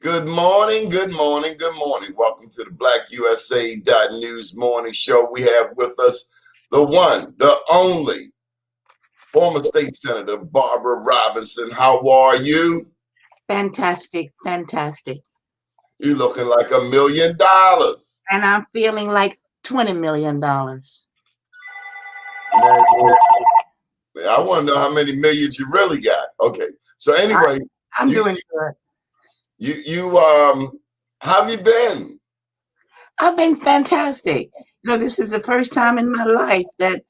Good morning, good morning, good morning. Welcome to the BlackUSA.News morning show. We have with us the one, the only, former state senator, Barbara Robinson. How are you? Fantastic, fantastic. You're looking like $1 million. And I'm feeling like $20 million. I want to know how many millions you really got. Okay. So anyway, I'm doing good. How have you been? I've been fantastic. This is the first time in my life that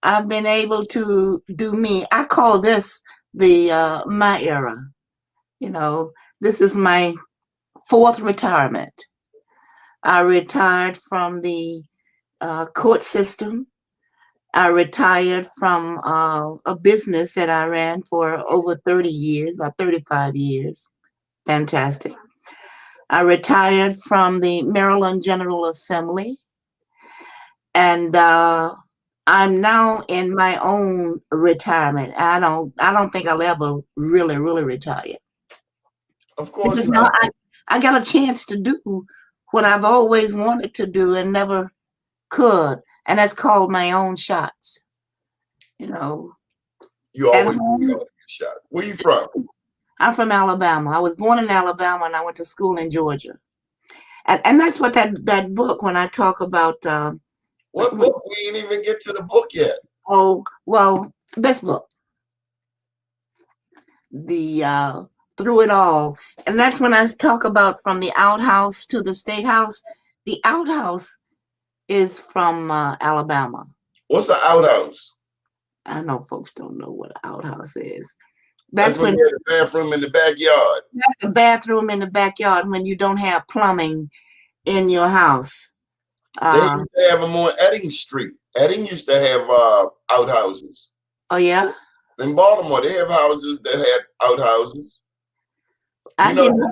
I've been able to do me. I call this the my era. This is my fourth retirement. I retired from the court system. I retired from a business that I ran for over 30 years, about 35 years. Fantastic. I retired from the Maryland General Assembly, and I'm now in my own retirement. I don't think I'll ever really retire. Of course Because not. now I got a chance to do what I've always wanted to do and never could, and that's called my own shots. You always got a shot. Where you from? I'm from Alabama. I was born in Alabama and I went to school in Georgia. And that's what that book, when I talk about what book? We ain't even get to the book yet. Oh, well, this book. The Through It All. And that's when I talk about from the outhouse to the state house. The outhouse is from Alabama. What's the outhouse? I know folks don't know what an outhouse is. That's when you have the bathroom in the backyard. That's the bathroom in the backyard when you don't have plumbing in your house. They used to have them on Edding Street. Edding used to have outhouses. Oh, yeah? In Baltimore, they have houses that had outhouses. I didn't.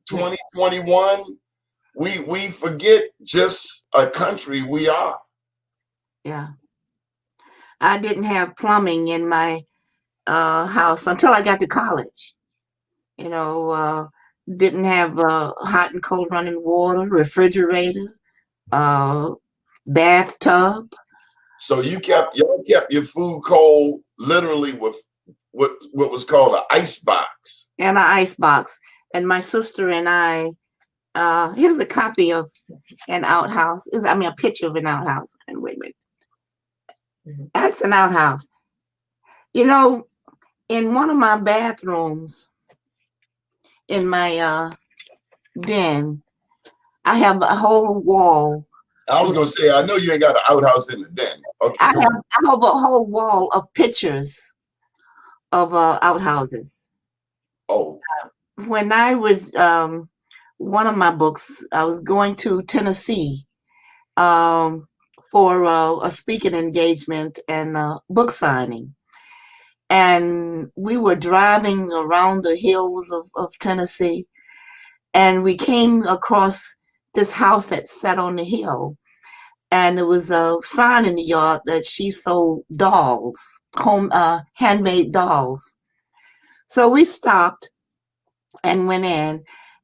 2021, we forget just a country we are. Yeah. I didn't have plumbing in my house until I got to college. Didn't have hot and cold running water, refrigerator, bathtub. So y'all kept your food cold literally with what was called an ice box. And an ice box. And my sister and I, here's a copy of an outhouse. A picture of an outhouse. And wait a minute. That's an outhouse. In one of my bathrooms in my den, I have a whole wall. I was gonna say, I know you ain't got an outhouse in the den. Okay. I have a whole wall of pictures of outhouses. Oh. When I was one of my books, I was going to Tennessee for a speaking engagement and book signing. And we were driving around the hills of Tennessee, and we came across this house that sat on the hill. And there was a sign in the yard that she sold dolls, handmade dolls. So we stopped and went in,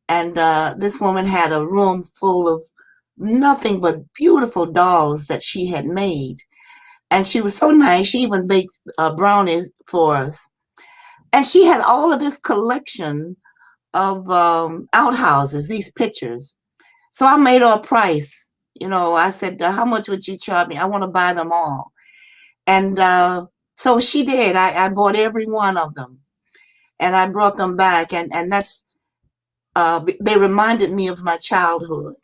and this woman had a room full of nothing but beautiful dolls that she had made. And she was so nice. She even baked brownies for us. And she had all of this collection of outhouses, these pictures. So I made her a price. I said, how much would you charge me? I want to buy them all. And so she did. I bought every one of them. And I brought them back. And that's, they reminded me of my childhood.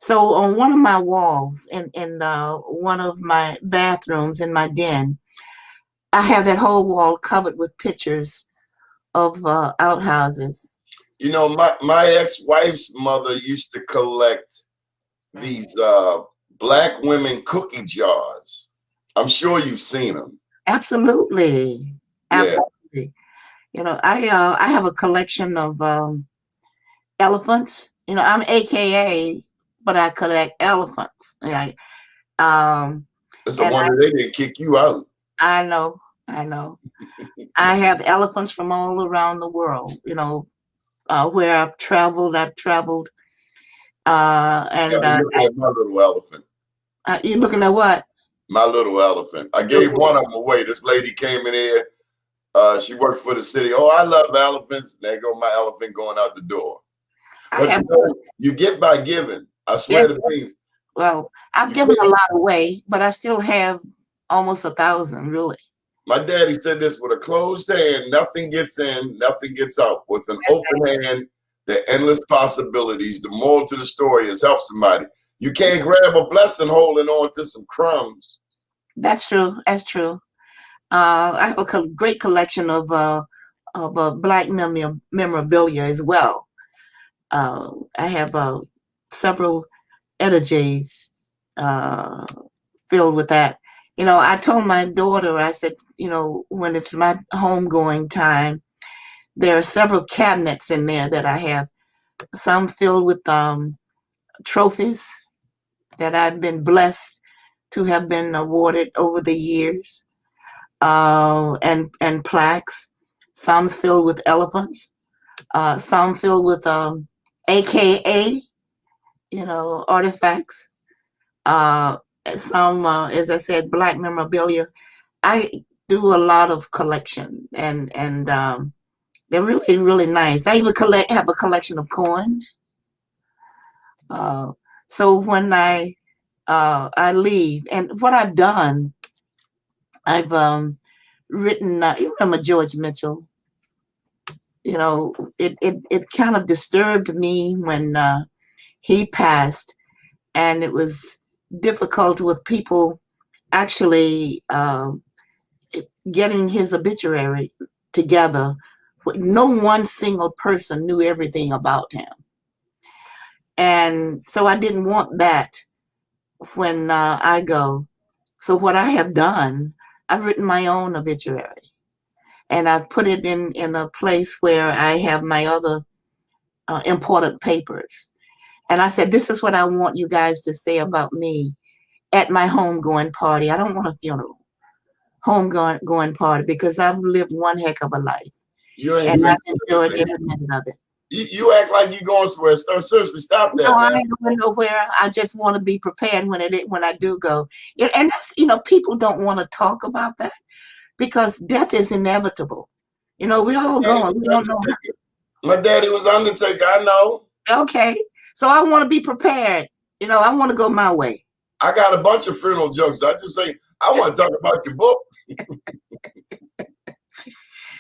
So on one of my walls in one of my bathrooms in my den, I have that whole wall covered with pictures of outhouses. My ex-wife's mother used to collect these black women cookie jars. I'm sure you've seen them. Absolutely. Absolutely. Yeah. I have a collection of elephants. I'm AKA, but I collect elephants. It's a wonder they didn't kick you out. I know. I have elephants from all around the world, where I've traveled. Yeah, And I'm looking at my little elephant. you looking at what? My little elephant. I gave one of them away. This lady came in here. She worked for the city. Oh, I love elephants. There go my elephant going out the door. But you know, you get by giving. I swear to things. Well, I've given a lot away, but I still have almost 1,000, really. My daddy said this: with a closed hand, nothing gets in, nothing gets out. With an open hand, there are endless possibilities. The moral to the story is help somebody. You can't grab a blessing holding on to some crumbs. That's true. That's true. I have a great collection of Black memorabilia as well. I have several etages filled with that. You know, I told my daughter, I said, you know, when it's my homegoing time, there are several cabinets in there that I have, some filled with trophies that I've been blessed to have been awarded over the years, and plaques. Some filled with elephants, some filled with AKA, you know, artifacts. Uh, some, as I said, Black memorabilia. I do a lot of collection, and they're really, really nice. I even have a collection of coins. So when I leave, and what I've done, I've written. You remember George Mitchell? You know, it kind of disturbed me when he passed, and it was difficult with people actually getting his obituary together. No one single person knew everything about him. And so I didn't want that when I go. So what I have done, I've written my own obituary, and I've put it in a place where I have my other important papers. And I said, this is what I want you guys to say about me at my homegoing party. I don't want a funeral. Homegoing party, because I've lived one heck of a life. You ain't And I've finished enjoyed with it. every minute of it. You act like you're going somewhere. Seriously, stop that. No, Man. I ain't going nowhere. I just want to be prepared when I do go. And that's, you know, people don't want to talk about that because death is inevitable. You know, we all going. We don't know. My daddy was Undertaker. I know. Okay, so I want to be prepared. You know, I want to go my way. I got a bunch of funeral jokes. I just say I want to talk about your book.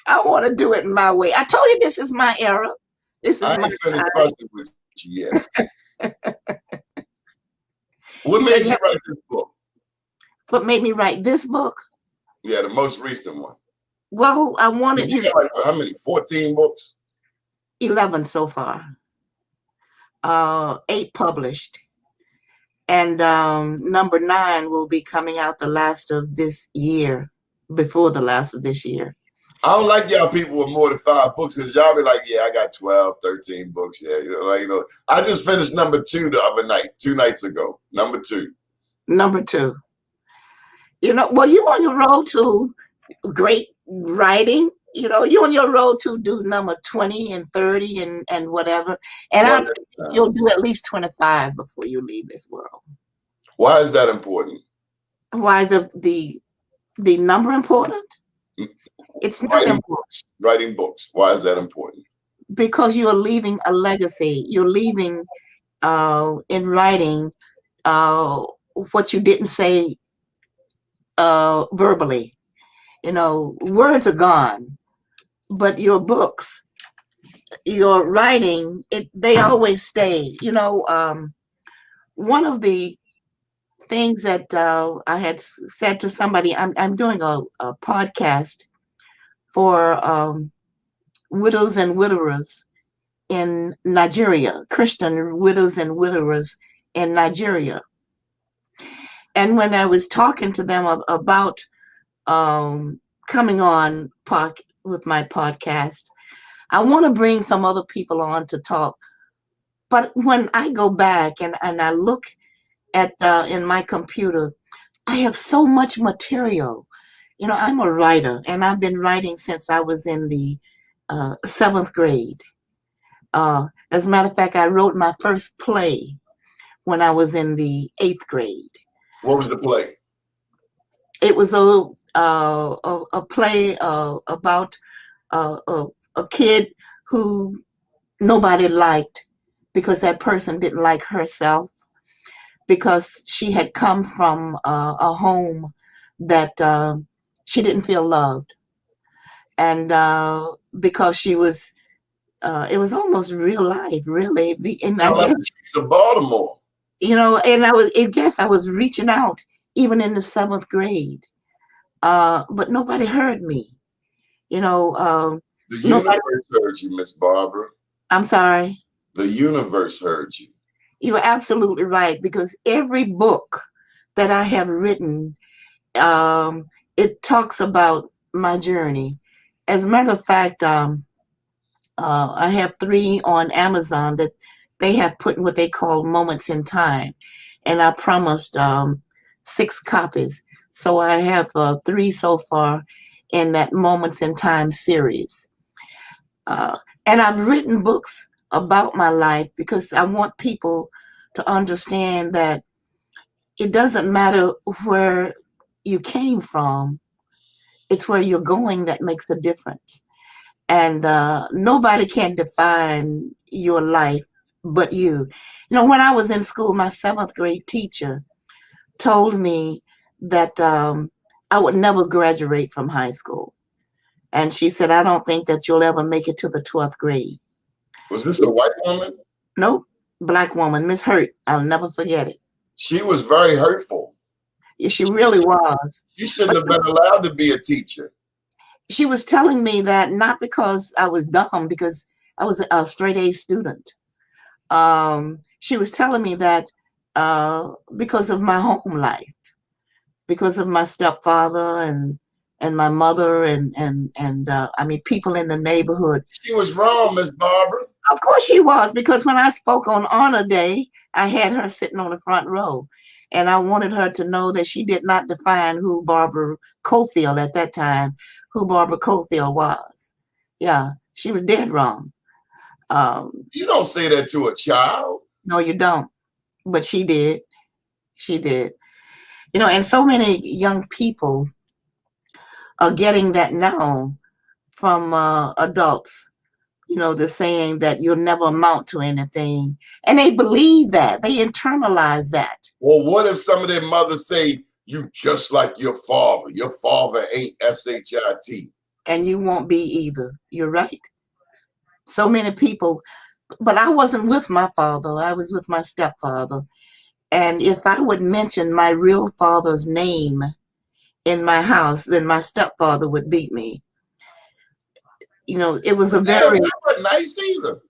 I want to do it my way. I told you this is my era. This is I my ain't finished time. fussing with you yet. What made you write this book? What made me write this book? Yeah, the most recent one. Well, I wanted, you got like, how many? 14 books? 11 so far. 8 published. And number 9 will be coming out the last of this year, before the last of this year. I don't like y'all people with more than 5 books, because y'all be like, yeah, I got 12, 13 books. Yeah, you know, I just finished number 2 the other night, 2 nights ago. Number 2. Number 2. You know, well, you're on your road to great writing. You know, you're on your road to do number 20 and 30 and whatever. And I think you'll do at least 25 before you leave this world. Why is that important? Why is the number important? It's not important. Writing books. Why is that important? Because you're leaving a legacy. You're leaving in writing what you didn't say verbally. You know, words are gone, but your books, your writing, they always stay. You know, one of the things that I had said to somebody, I'm doing a podcast for widows and widowers in Nigeria, Christian widows and widowers in Nigeria. And when I was talking to them about coming on with my podcast, I want to bring some other people on to talk. But when I go back and I look at in my computer, I have so much material. You know, I'm a writer, and I've been writing since I was in the 7th grade. As a matter of fact, I wrote my first play when I was in the 8th grade. What was the play? It was a play about a kid who nobody liked because that person didn't like herself, because she had come from a home that she didn't feel loved, and because she was, it was almost real life, really. And I Sound like guess, the streets of Baltimore. and I guess I was reaching out even in the 7th grade, but nobody heard me. You know, The nobody. universe heard you, Miss Barbara. I'm sorry. The universe heard you. You are absolutely right, because every book that I have written, it talks about my journey. As a matter of fact, I have 3 on Amazon that they have put in what they call moments in time, and I promised 6 copies. So I have 3 so far in that moments in time series. Uh, and I've written books about my life because I want people to understand that it doesn't matter where you came from, it's where you're going that makes a difference. And nobody can define your life but you. When I was in school, my 7th grade teacher told me that I would never graduate from high school. And she said, I don't think that you'll ever make it to the 12th grade. Was this a white woman? Nope, Black woman, Miss Hurt. I'll never forget it. She was very hurtful. Yeah, she really was. She shouldn't have been allowed to be a teacher. She was telling me that not because I was dumb, because I was a straight A student. She was telling me that because of my home life, because of my stepfather and my mother and I mean people in the neighborhood. She was wrong, Miss Barbara. Of course she was, because when I spoke on Honor Day, I had her sitting on the front row, and I wanted her to know that she did not define who Barbara Cofield at that time, who Barbara Cofield was. Yeah, she was dead wrong. You don't say that to a child. No, you don't. But she did. She did. And so many young people are getting that now from adults. They're saying that you'll never amount to anything. And they believe that. They internalize that. Well, what if some of their mothers say, you just like your father? Your father ain't S-H-I-T. And you won't be either. You're right. So many people. But I wasn't with my father. I was with my stepfather. And if I would mention my real father's name in my house, then my stepfather would beat me. It was a very... That wasn't nice either.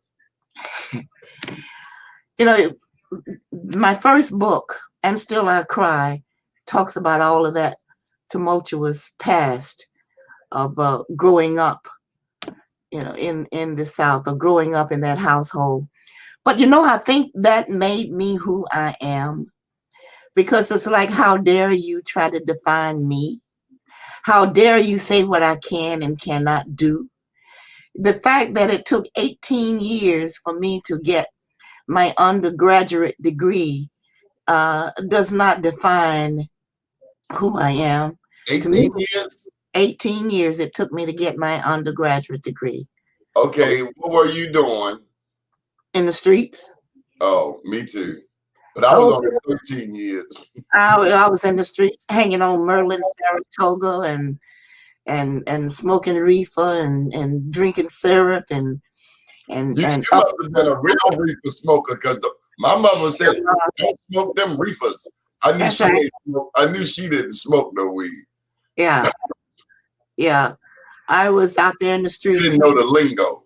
My first book, And Still I Cry, talks about all of that tumultuous past of growing up, in the South, or growing up in that household. But I think that made me who I am, because it's like, how dare you try to define me? How dare you say what I can and cannot do? The fact that it took 18 years for me to get my undergraduate degree does not define who I am. 18 years? 18 years it took me to get my undergraduate degree. Okay, what were you doing? In the streets. Oh, me too. But I was only 13 years. I was in the streets hanging on Merlin, Saratoga, and smoking reefer and drinking syrup and you must have been a real reefer smoker, because my mother said, don't smoke them reefers. I knew she didn't smoke no weed. Yeah. Yeah. I was out there in the streets. She didn't know the lingo.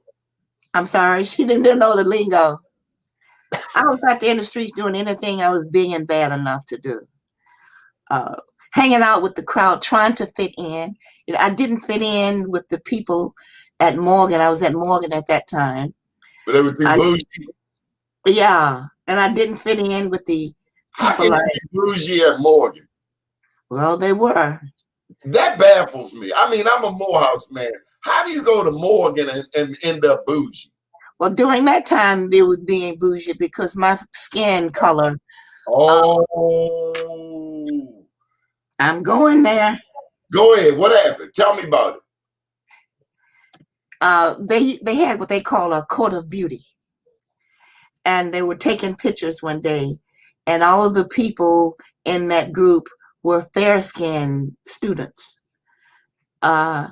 I'm sorry, she didn't know the lingo. I was out there in the streets doing anything I was big and bad enough to do. Hanging out with the crowd, trying to fit in. I didn't fit in with the people at Morgan. I was at Morgan at that time. But they were too bougie. Yeah, and I didn't fit in with the people. How can you be bougie at Morgan? Well, they were. That baffles me. I mean, I'm a Morehouse man. How do you go to Morgan and end up bougie? Well, during that time, they were being bougie because my skin color. Oh, I'm going there. go ahead. What happened? Tell me about it. They had what they call a court of beauty, and they were taking pictures one day, and all of the people in that group were fair-skinned students. I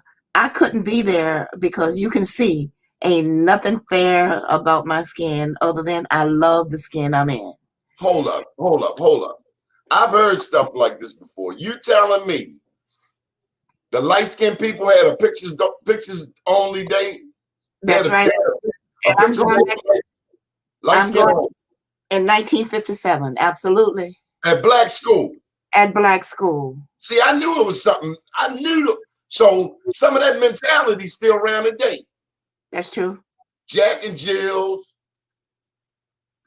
couldn't be there because you can see ain't nothing fair about my skin other than I love the skin I'm in. Hold up, hold up, hold up. I've heard stuff like this before. You telling me the light-skinned people had a pictures only day? They had That's right. a And I'm picture going back, light I'm skin going in 1957, absolutely, at black school. at black school. See, I knew it was something. I knew. So some of that mentality still around today. That's true. Jack and Jill's.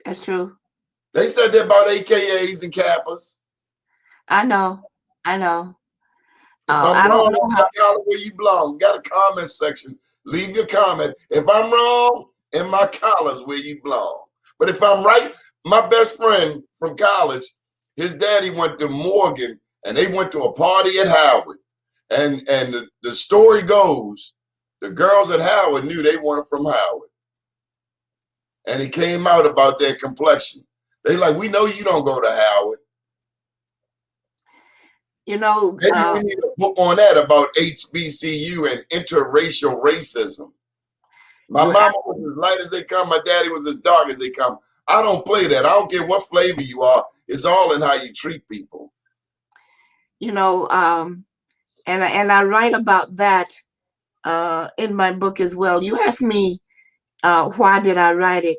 That's true. They said that about AKAs and Kappas. I know. I know. If I'm I don't wrong, know how. call it where you belong. Got a comment section. Leave your comment. If I'm wrong, in my collar's where you belong. But if I'm right, my best friend from college, his daddy went to Morgan and they went to a party at Howard. And the story goes, the girls at Howard knew they weren't from Howard. And he came out about their complexion. They like, we know you don't go to Howard. You know, Maybe we need a book on that about HBCU and interracial racism. My mama was as light as they come. My daddy was as dark as they come. I don't play that. I don't care what flavor you are. It's all in how you treat people. you know, and I write about that in my book as well. You asked me why did I write it?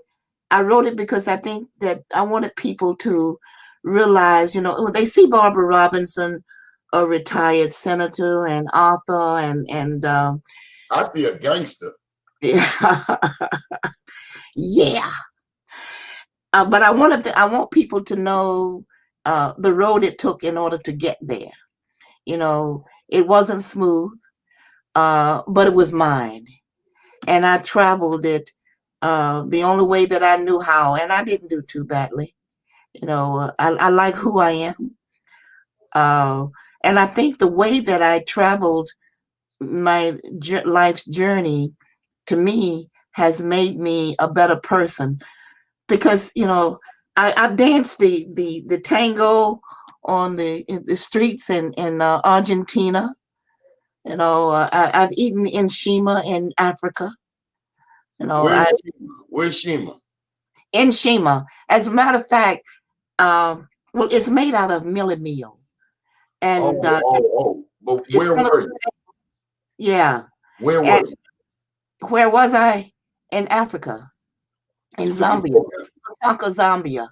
I wrote it because I think that I wanted people to realize, when they see Barbara Robinson, a retired senator and author, and I see a gangster. yeah. But I want people to know the road it took in order to get there. It wasn't smooth, but it was mine, and I traveled it the only way that I knew how, and I didn't do too badly. I like who I am, and I think the way that I traveled my life's journey, to me, has made me a better person because I've danced the tango in the streets in Argentina. I've eaten in Shima in Africa. Where's Shima? In Shima. As a matter of fact, well, it's made out of millet meal. And But where were you? Yeah. Where were you? Where was I? In Africa. In Zambia. Zambia.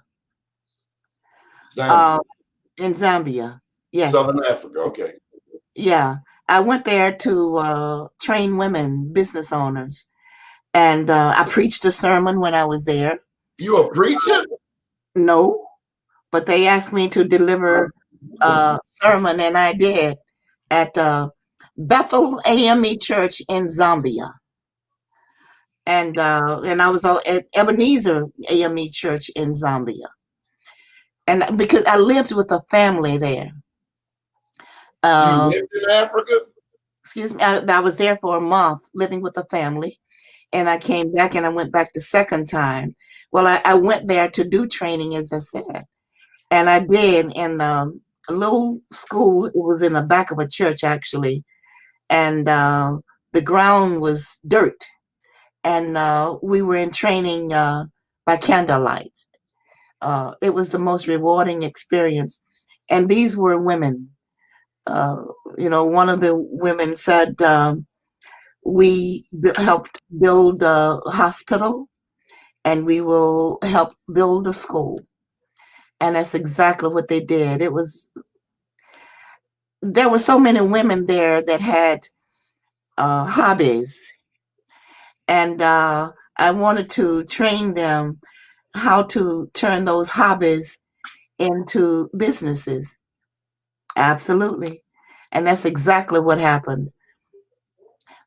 Zambia. In Zambia. Yes. Southern Africa. Okay. Yeah. I went there to train women, business owners. And I preached a sermon when I was there. You a preacher? No, but they asked me to deliver a sermon, and I did at Bethel AME Church in Zambia. And I was at Ebenezer AME Church in Zambia. And because I lived with a family there. You lived in Africa? Excuse me. I was there for a month living with a family. And I came back, and I went back the second time. Well, I went there to do training, as I said. And I did in a little school. It was in the back of a church, actually. And the ground was dirt. And we were in training by candlelight. It was the most rewarding experience. And these were women. One of the women said, we helped build a hospital, and we will help build a school. And that's exactly what they did. There were so many women there that had hobbies, and I wanted to train them how to turn those hobbies into businesses. Absolutely. And that's exactly what happened.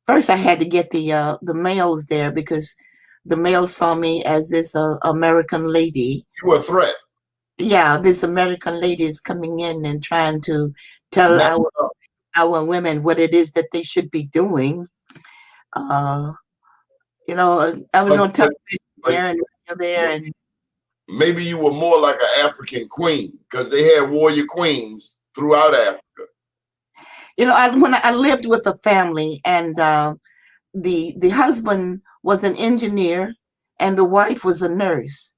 First, I had to get the males there because the male saw me as this American lady. You were a threat. Yeah, this American lady is coming in and trying to tell Now, our women what it is that they should be doing. Uh, I was but, on but, television but, there, and maybe you were more like an African queen because they had warrior queens throughout Africa. when I lived with a family, and the husband was an engineer, and the wife was a nurse,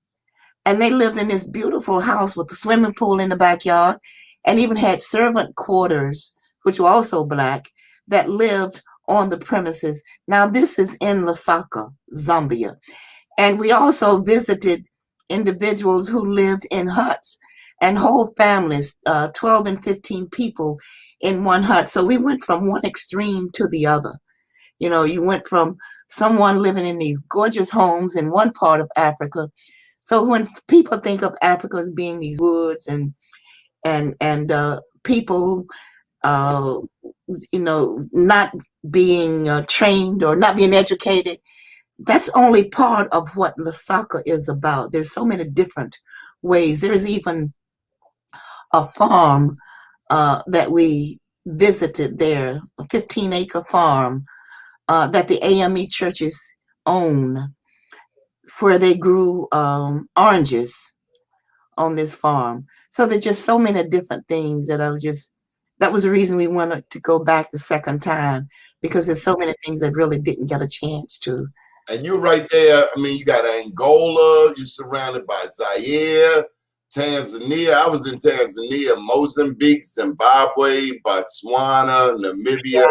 and they lived in this beautiful house with a swimming pool in the backyard, and even had servant quarters, which were also black, that lived on the premises. Now this is in Lusaka, Zambia. And we also visited individuals who lived in huts, and whole families, 12 and 15 people in one hut. So we went from one extreme to the other. You went from someone living in these gorgeous homes in one part of Africa. So when people think of Africa as being these woods and people, uh, not being trained or not being educated, that's only part of what Lusaka is about. There's so many different ways. There's even a farm that we visited there, a 15-acre farm that the AME churches own, where they grew oranges on this farm. So there's just so many different things that that was the reason we wanted to go back the second time, because there's so many things that really didn't get a chance to. And you're right there. I mean, you got Angola, you're surrounded by Zaire, Tanzania. I was in Tanzania, Mozambique, Zimbabwe, Botswana, Namibia. Yeah.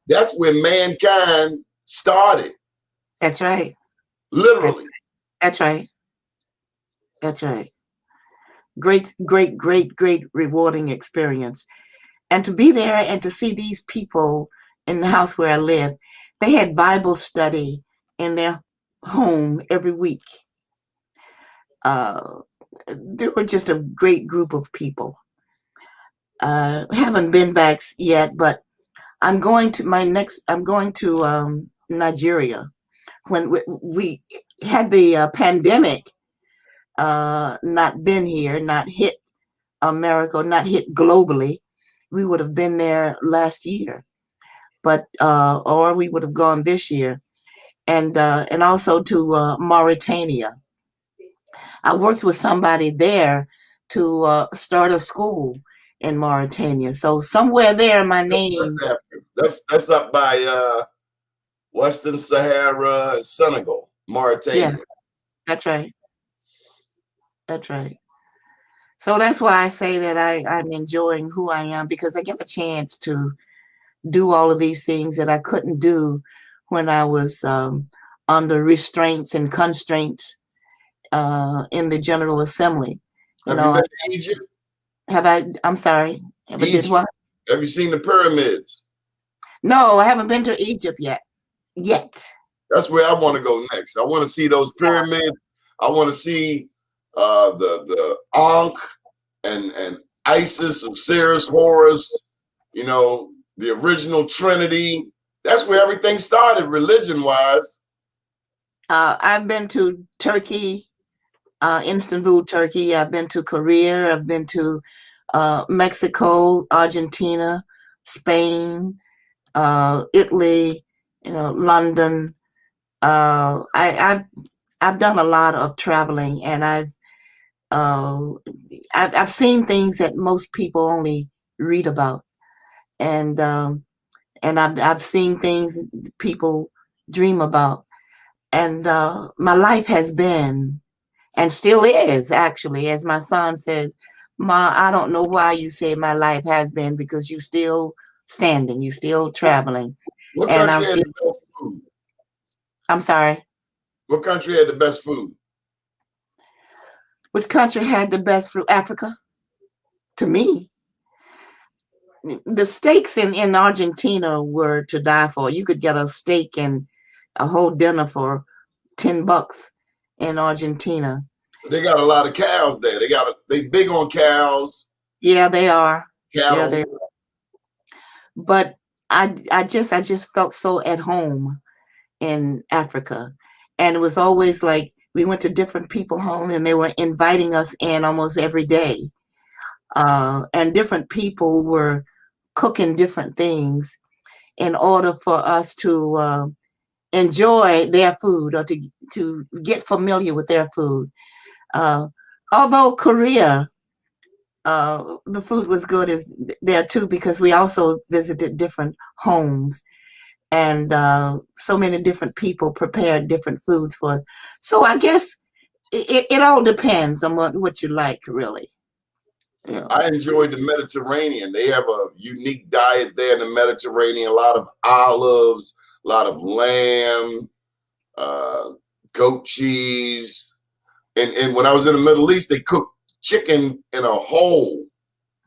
That's where mankind started. That's right. Literally. That's right. That's right. Great, great, great, great rewarding experience. And to be there and to see these people in the house where I live, they had Bible study in their home every week. They were just a great group of people. Haven't been back yet, but I'm going to Nigeria. When we had the pandemic not been here, not hit America, not hit globally, we would have been there last year, but or we would have gone this year, and also to Mauritania. I worked with somebody there to start a school in Mauritania. So somewhere there, my name. That's up by Western Sahara and Senegal, Mauritania. Yeah, that's right. That's right. So that's why I say that I'm enjoying who I am, because I get a chance to do all of these things that I couldn't do when I was under restraints and constraints in the General Assembly. Have you been to Egypt? I'm sorry. Have I did what? Have you seen the pyramids? No, I haven't been to Egypt yet. That's where I want to go next. I want to see those pyramids. I want to see the Ankh and Isis, Osiris, Horus, the original Trinity. That's where everything started religion-wise. I've been to Turkey, Istanbul, Turkey. I've been to Korea. I've been to Mexico, Argentina, Spain, Italy, London. I've done a lot of traveling, and I've seen things that most people only read about, and I've seen things people dream about, and my life has been, and still is, actually, as my son says, "Ma, I don't know why you say my life has been, because you still standing, you still traveling." What And country had the best food? I'm sorry. What country had the best food? Which country had the best food? Africa. To me, the steaks in Argentina were to die for. You could get a steak and a whole dinner for $10 in Argentina. They got a lot of cows there. They big on cows. Yeah, they are. Cattle. Yeah, they are. But I just felt so at home in Africa. And it was always like we went to different people's home and they were inviting us in almost every day. And different people were cooking different things in order for us to enjoy their food or to get familiar with their food. Uh, Although Korea, the food was good as there too, because we also visited different homes, and so many different people prepared different foods for us. So I guess it all depends on what you like, really. Yeah. I enjoyed the Mediterranean. They have a unique diet there in the Mediterranean. A lot of olives, a lot of lamb, goat cheese. And when I was in the Middle East, they cooked chicken in a hole.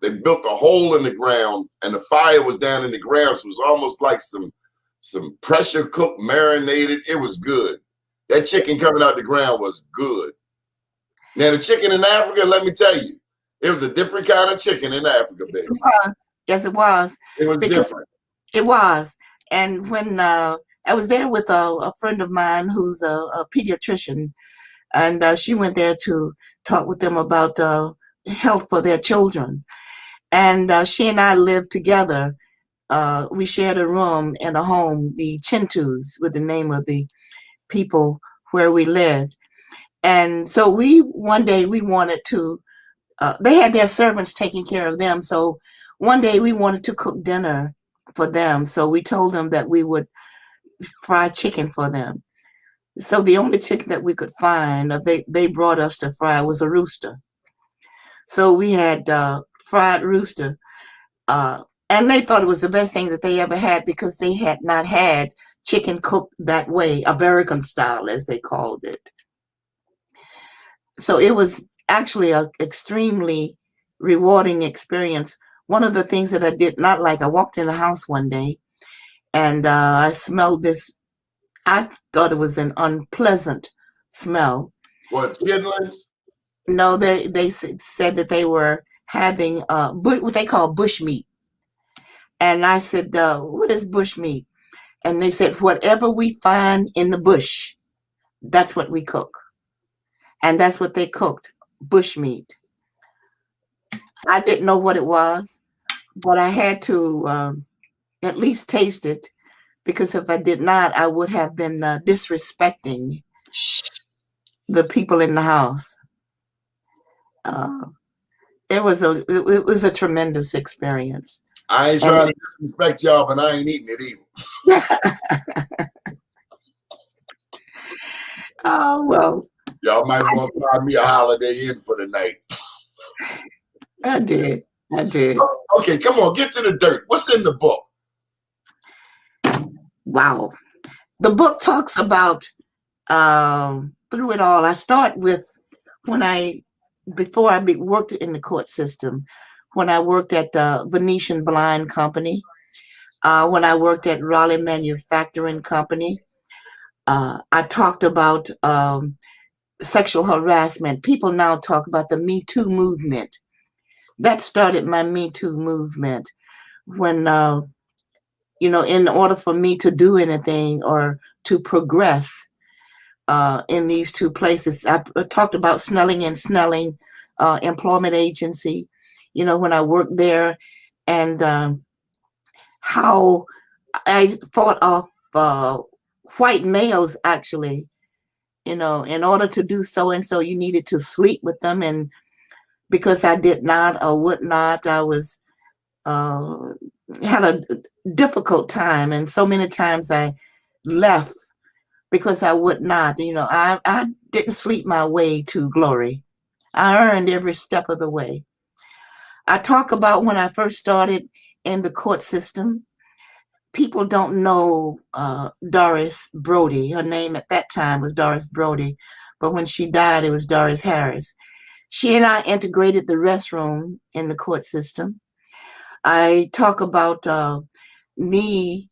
They built a hole in the ground, and the fire was down in the ground. So it was almost like some pressure cooked, marinated. It was good. That chicken coming out the ground was good. Now the chicken in Africa, let me tell you, it was a different kind of chicken in Africa, baby. It was. Yes, it was. It was different. It was. And when I was there with a friend of mine who's a pediatrician, and she went there to talk with them about health for their children. And she and I lived together. We shared a room in a home, the Chintus, with the name of the people where we lived. And so one day we wanted to, they had their servants taking care of them. So one day we wanted to cook dinner for them. So we told them that we would fry chicken for them. So the only chicken that we could find, they brought us to fry, was a rooster. So we had fried rooster, and they thought it was the best thing that they ever had, because they had not had chicken cooked that way, American style, as they called it. So it was actually an extremely rewarding experience. One of the things that I did not like, I walked in the house one day, and I smelled this. I thought it was an unpleasant smell. What, chitlins? No, they said that they were having what they call bush meat. And I said, what is bush meat? And they said, whatever we find in the bush, that's what we cook. And that's what they cooked, bush meat. I didn't know what it was, but I had to at least taste it, because if I did not, I would have been disrespecting the people in the house. It was a tremendous experience. I ain't trying to disrespect y'all, but I ain't eating it either. Oh, well. Y'all might want to find me a Holiday Inn for the night. I did. Okay, come on, get to the dirt. What's in the book? Wow. The book talks about, through it all, I start with before I worked in the court system, when I worked at the Venetian Blind Company, when I worked at Raleigh Manufacturing Company. I talked about sexual harassment. People now talk about the Me Too movement. That started my Me Too movement, when, in order for me to do anything or to progress in these two places, I talked about Snelling and Snelling Employment Agency, when I worked there, and how I fought off white males, actually. In order to do so and so, you needed to sleep with them, and because I did not or would not, I was had a difficult time, and so many times I left because I would not. I didn't sleep my way to glory. I earned every step of the way. I talk about when I first started in the court system. People don't know Doris Brody. Her name at that time was Doris Brody, but when she died, it was Doris Harris. She and I integrated the restroom in the court system. I talk about me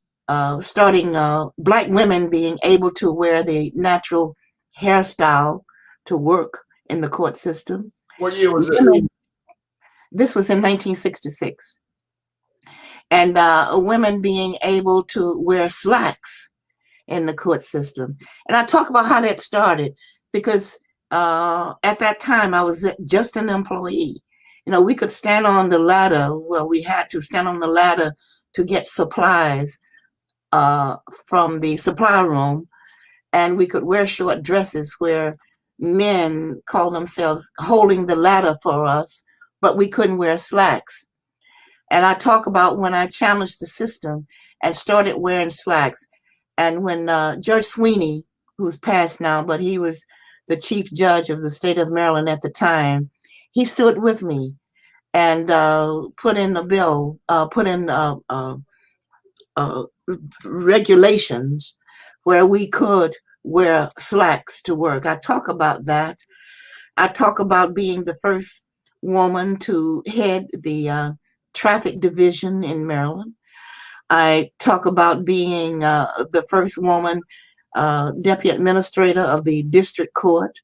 starting Black women being able to wear the natural hairstyle to work in the court system. What year was this? This was in 1966. And women being able to wear slacks in the court system. And I talk about how that started because at that time I was just an employee. You know, we could stand on the ladder. Well, we had to stand on the ladder to get supplies from the supply room, and we could wear short dresses where men call themselves holding the ladder for us, but we couldn't wear slacks. And I talk about when I challenged the system and started wearing slacks. And when Judge Sweeney, who's passed now, but he was the chief judge of the state of Maryland at the time, he stood with me and put in a bill, put in regulations where we could wear slacks to work. I talk about that. I talk about being the first woman to head the traffic division in Maryland. I talk about being the first woman deputy administrator of the district court,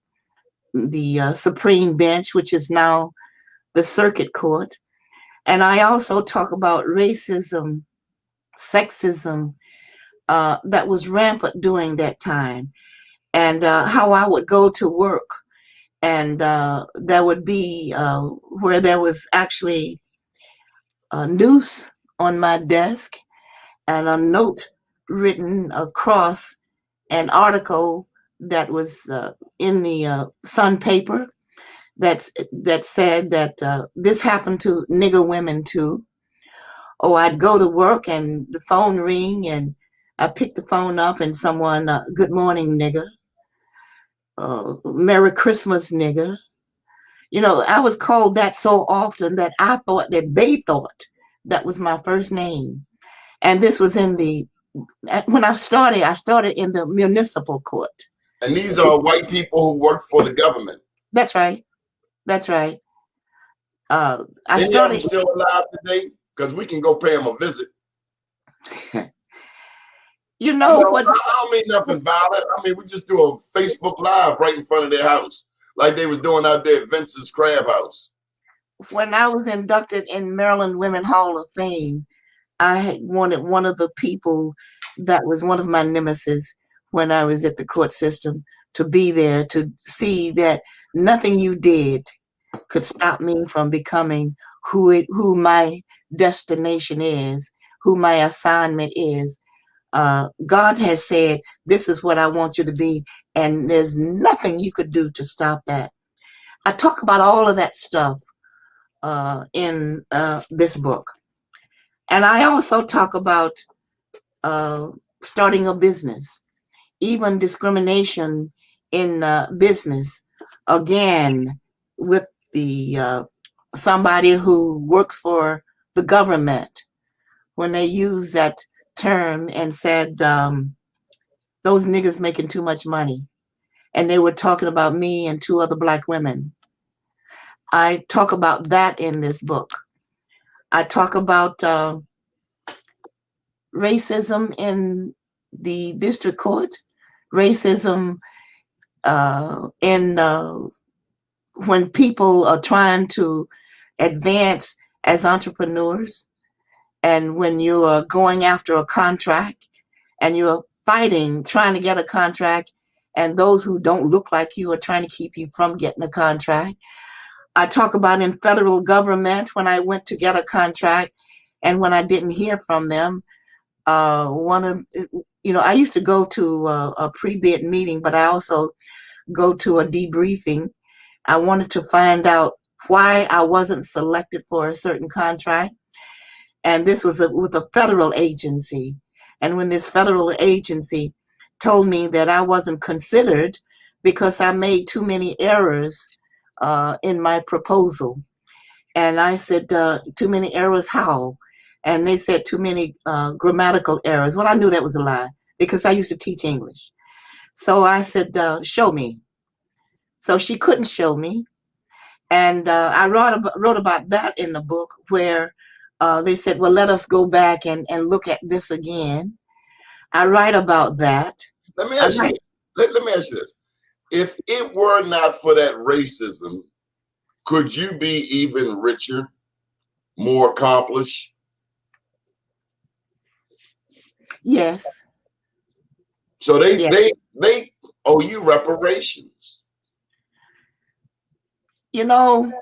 the Supreme Bench, which is now the circuit court. And I also talk about racism, sexism that was rampant during that time, and how I would go to work, and there would be where there was actually a noose on my desk and a note written across an article that was in the Sun paper that said that this happened to nigger women too. Oh, I'd go to work and the phone ring and I pick the phone up and someone, good morning, nigger. Merry Christmas, nigger. You know, I was called that so often that I thought that they thought that was my first name. And this was when I started in the municipal court. And these are white people who work for the government. That's right. That's right. I Any of them started. still alive today? Because we can go pay them a visit. You know I what's don't mean nothing violent. I mean, we just do a Facebook Live right in front of their house, like they was doing out there at Vince's Crab House. when I was inducted in Maryland Women Hall of Fame, I had wanted one of the people that was one of my nemesis when I was at the court system to be there to see that nothing you did could stop me from becoming who my destination is, who my assignment is. God has said, this is what I want you to be, and there's nothing you could do to stop that. I talk about all of that stuff in this book. And I also talk about starting a business, even discrimination in business, again, with the somebody who works for the government, when they use that term and said, those niggas making too much money. And they were talking about me and two other Black women. I talk about that in this book. I talk about racism in the district court, racism in when people are trying to advance as entrepreneurs, and when you are going after a contract and you're fighting, trying to get a contract, and those who don't look like you are trying to keep you from getting a contract. I talk about in federal government when I went to get a contract and when I didn't hear from them. I used to go to a pre-bid meeting, but I also go to a debriefing. I wanted to find out why I wasn't selected for a certain contract. And this was with a federal agency. And when this federal agency told me that I wasn't considered because I made too many errors in my proposal. And I said, too many errors, how? And they said too many grammatical errors. Well, I knew that was a lie because I used to teach English. So I said, show me. So she couldn't show me. And I wrote about that in the book where they said, well, let us go back and look at this again. I write about that. Let me ask you this. If it were not for that racism, could you be even richer, more accomplished? Yes. So Yeah. they owe you reparations. You know,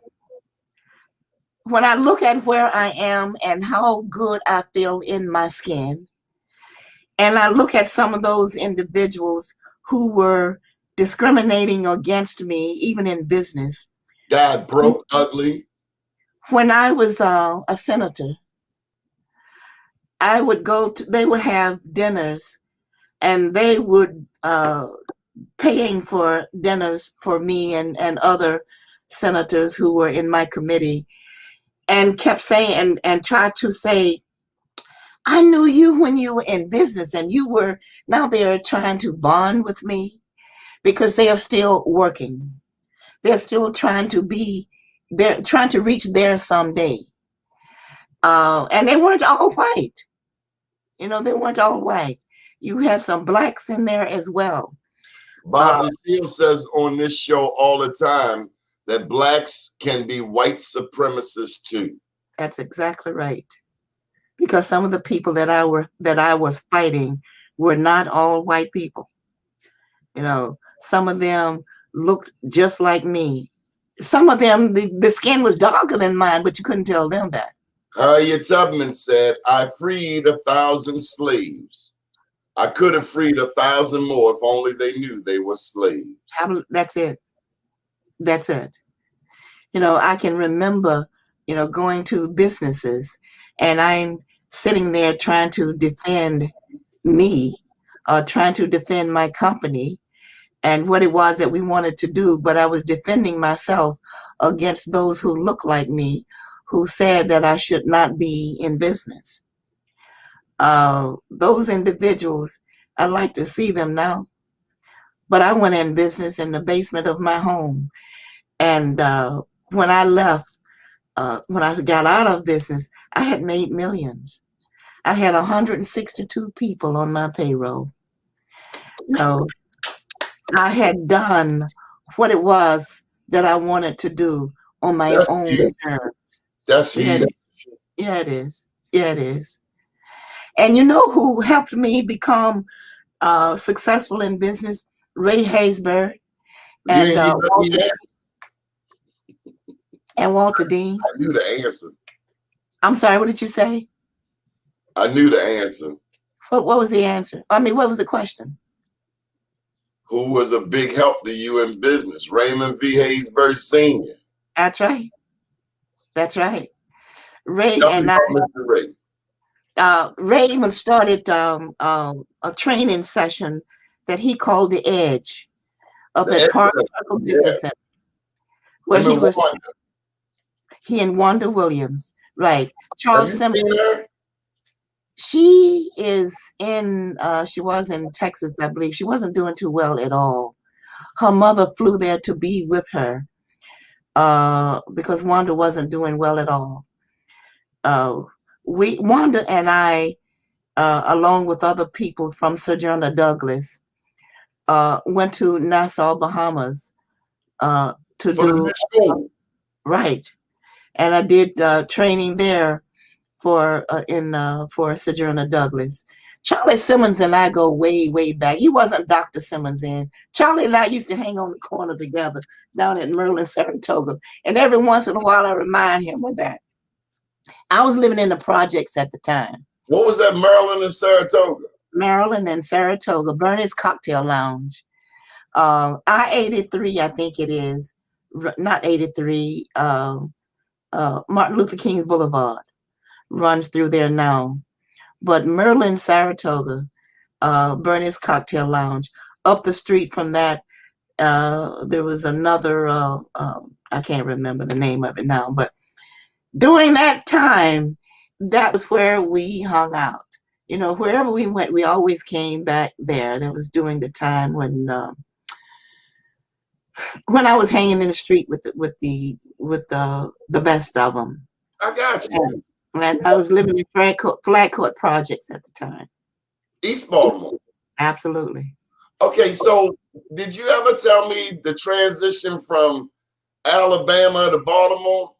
when I look at where I am and how good I feel in my skin, and I look at some of those individuals who were discriminating against me, even in business. God broke ugly. When I was a senator, I would go to, they would have dinners, and they would paying for dinners for me and other senators who were in my committee, and kept saying and tried to say, I knew you when you were in business, and you were, now they're trying to bond with me because they are still working. They're still trying to be, they're trying to reach there someday. And they weren't all white. You know, they weren't all white. You had some blacks in there as well. Bobby Shields says on this show all the time that blacks can be white supremacists too. That's exactly right. Because some of the people that I was fighting were not all white people. You know, some of them looked just like me. Some of them, the skin was darker than mine, but you couldn't tell them that. Harriet Tubman said, I freed 1,000 slaves. I could have freed 1,000 more if only they knew they were slaves. That's it. That's it. You know, I can remember, you know, going to businesses, and I'm sitting there trying to defend me, trying to defend my company and what it was that we wanted to do, but I was defending myself against those who look like me, who said that I should not be in business. Those individuals, I like to see them now, but I went in business in the basement of my home. And when I left, when I got out of business, I had made millions. I had 162 people on my payroll. You know, I had done what it was that I wanted to do on my That's own huge. terms. That's Yeah, huge. yeah, it is. Yeah, it is. And you know who helped me become successful in business? Ray Haysbert You and ain't even let me answer. Walter Dean. I knew the answer. I'm sorry, what did you say? I knew the answer. What was the answer? I mean, what was the question? Who was a big help to you in business? Raymond V. Haysbert Sr. That's right. That's right. Ray Tell me and I, about Mr. Ray. Ray even started a training session that he called The Edge up The at Park excellent. Circle Yeah. Business Center, where Him and Wanda. he and Wanda Williams, right? Have Charles you Simmons. seen her? She is in, she was in Texas, I believe. She wasn't doing too well at all. Her mother flew there to be with her because Wanda wasn't doing well at all. Wanda and I, along with other people from Sojourner Douglas, went to Nassau, Bahamas to For the do, new school. right. And I did training there for Sojourner Douglas. Charlie Simmons and I go way, way back. He wasn't Dr. Simmons in. Charlie and I used to hang on the corner together down at Merlin, Saratoga. And every once in a while I remind him of that. I was living in the projects at the time. What was that, Maryland and Saratoga? Maryland and Saratoga, Bernie's Cocktail Lounge. I-83, I think it is. Not 83, Martin Luther King's Boulevard runs through there now. But Merlin, Saratoga, Bernie's Cocktail Lounge. Up the street from that, there was another, I can't remember the name of it now, but during that time, that was where we hung out. You know, wherever we went, we always came back there. That was during the time when I was hanging in the street with the best of them. I got you. And I was living in Flat Court Projects at the time. East Baltimore. Absolutely. Okay, so did you ever tell me the transition from Alabama to Baltimore?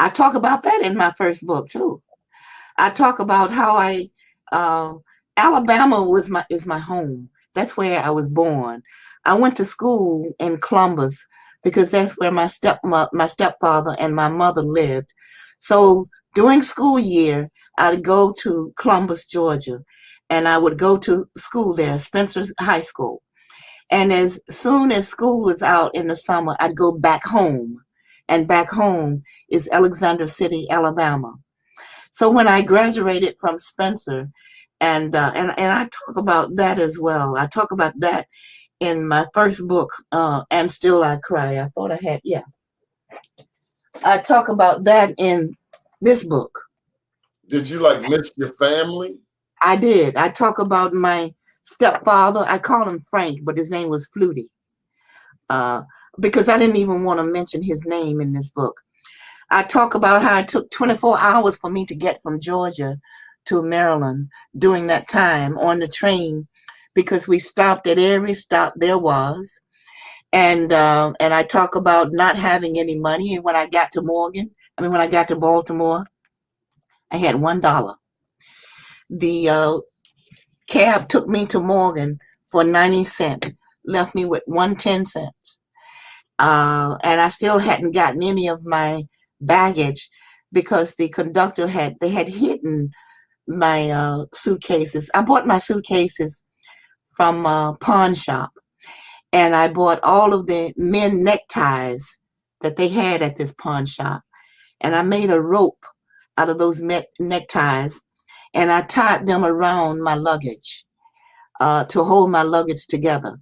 I talk about that in my first book too. I talk about how I Alabama is my home. That's where I was born. I went to school in Columbus because that's where my stepfather and my mother lived. So during school year, I'd go to Columbus, Georgia, and I would go to school there, Spencer's High School. And as soon as school was out in the summer, I'd go back home. And back home is Alexander City, Alabama. So when I graduated from Spencer, and I talk about that as well. I talk about that in my first book, And Still I Cry. I thought I had, yeah. I talk about that in this book. Did you like miss your family? I did. I talk about my stepfather. I call him Frank, but his name was Flutie, uh, because I didn't even want to mention his name in this book. I talk about how it took 24 hours for me to get from Georgia to Maryland during that time on the train because we stopped at every stop there was. And I talk about not having any money. And when I got to when I got to Baltimore, I had $1. The cab took me to Morgan for 90 cents, left me with 110 cents. And I still hadn't gotten any of my baggage because the conductor had hidden my suitcases. I bought my suitcases from a pawn shop, and I bought all of the men neckties that they had at this pawn shop, and I made a rope out of those neckties, and I tied them around my luggage to hold my luggage together.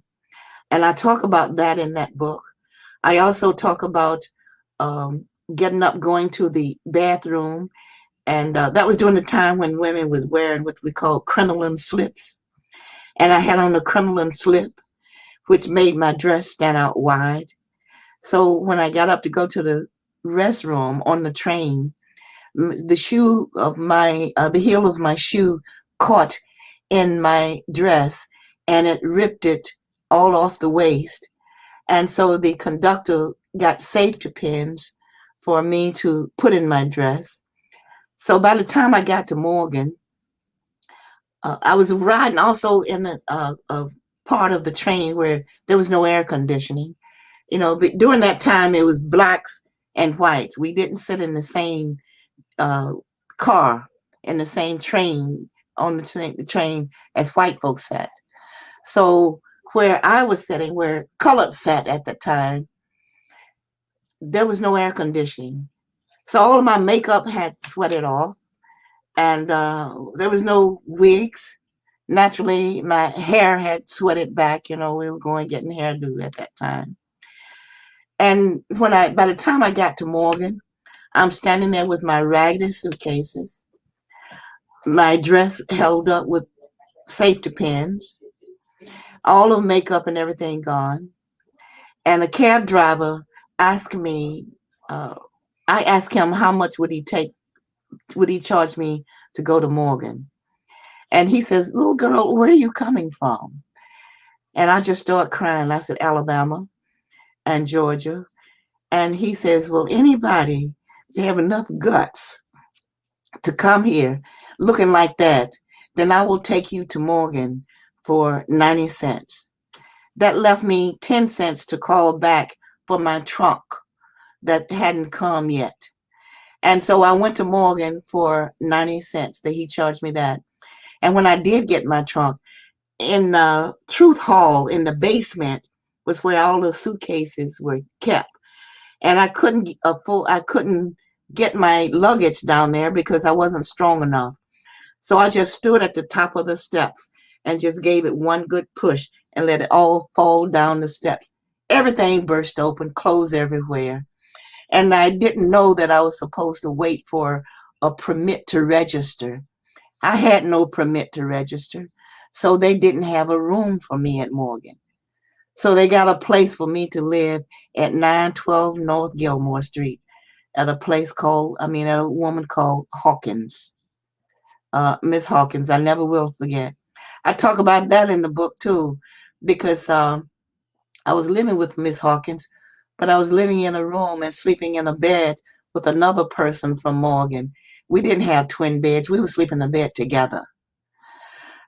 And I talk about that in that book. I also talk about getting up, going to the bathroom, and that was during the time when women was wearing what we call crinoline slips. And I had on a crinoline slip, which made my dress stand out wide. So when I got up to go to the restroom on the train, the heel of my shoe caught in my dress, and it ripped it all off the waist. And so the conductor got safety pins for me to put in my dress. So by the time I got to Morgan, I was riding also in a part of the train where there was no air conditioning. But during that time, it was blacks and whites. We didn't sit in the same uh, car, in the same train, on the train as white folks sat. So where I was sitting, where colored sat at the time, there was no air conditioning. So all of my makeup had sweated off, and there was no wigs. Naturally, my hair had sweated back. We were going getting hairdo at that time. And by the time I got to Morgan, I'm standing there with my raggedy suitcases, my dress held up with safety pins, all of makeup and everything gone. And a cab driver asked me, I asked him how much would he charge me to go to Morgan? And he says, "Little girl, where are you coming from?" And I just started crying. I said, "Alabama and Georgia." And he says, "Well, anybody that have enough guts to come here looking like that, then I will take you to Morgan for 90 cents. That left me 10 cents to call back for my trunk that hadn't come yet. And so I went to Morgan for 90 cents that he charged me that. And when I did get my trunk, in Truth Hall in the basement was where all the suitcases were kept. And I couldn't get my luggage down there because I wasn't strong enough. So I just stood at the top of the steps and just gave it one good push and let it all fall down the steps. Everything burst open, clothes everywhere. And I didn't know that I was supposed to wait for a permit to register. I had no permit to register, so they didn't have a room for me at Morgan. So they got a place for me to live at 912 North Gilmore Street at a woman called Hawkins. Miss Hawkins, I never will forget. I talk about that in the book too, because I was living with Miss Hawkins, but I was living in a room and sleeping in a bed with another person from Morgan. We didn't have twin beds. We were sleeping in a bed together.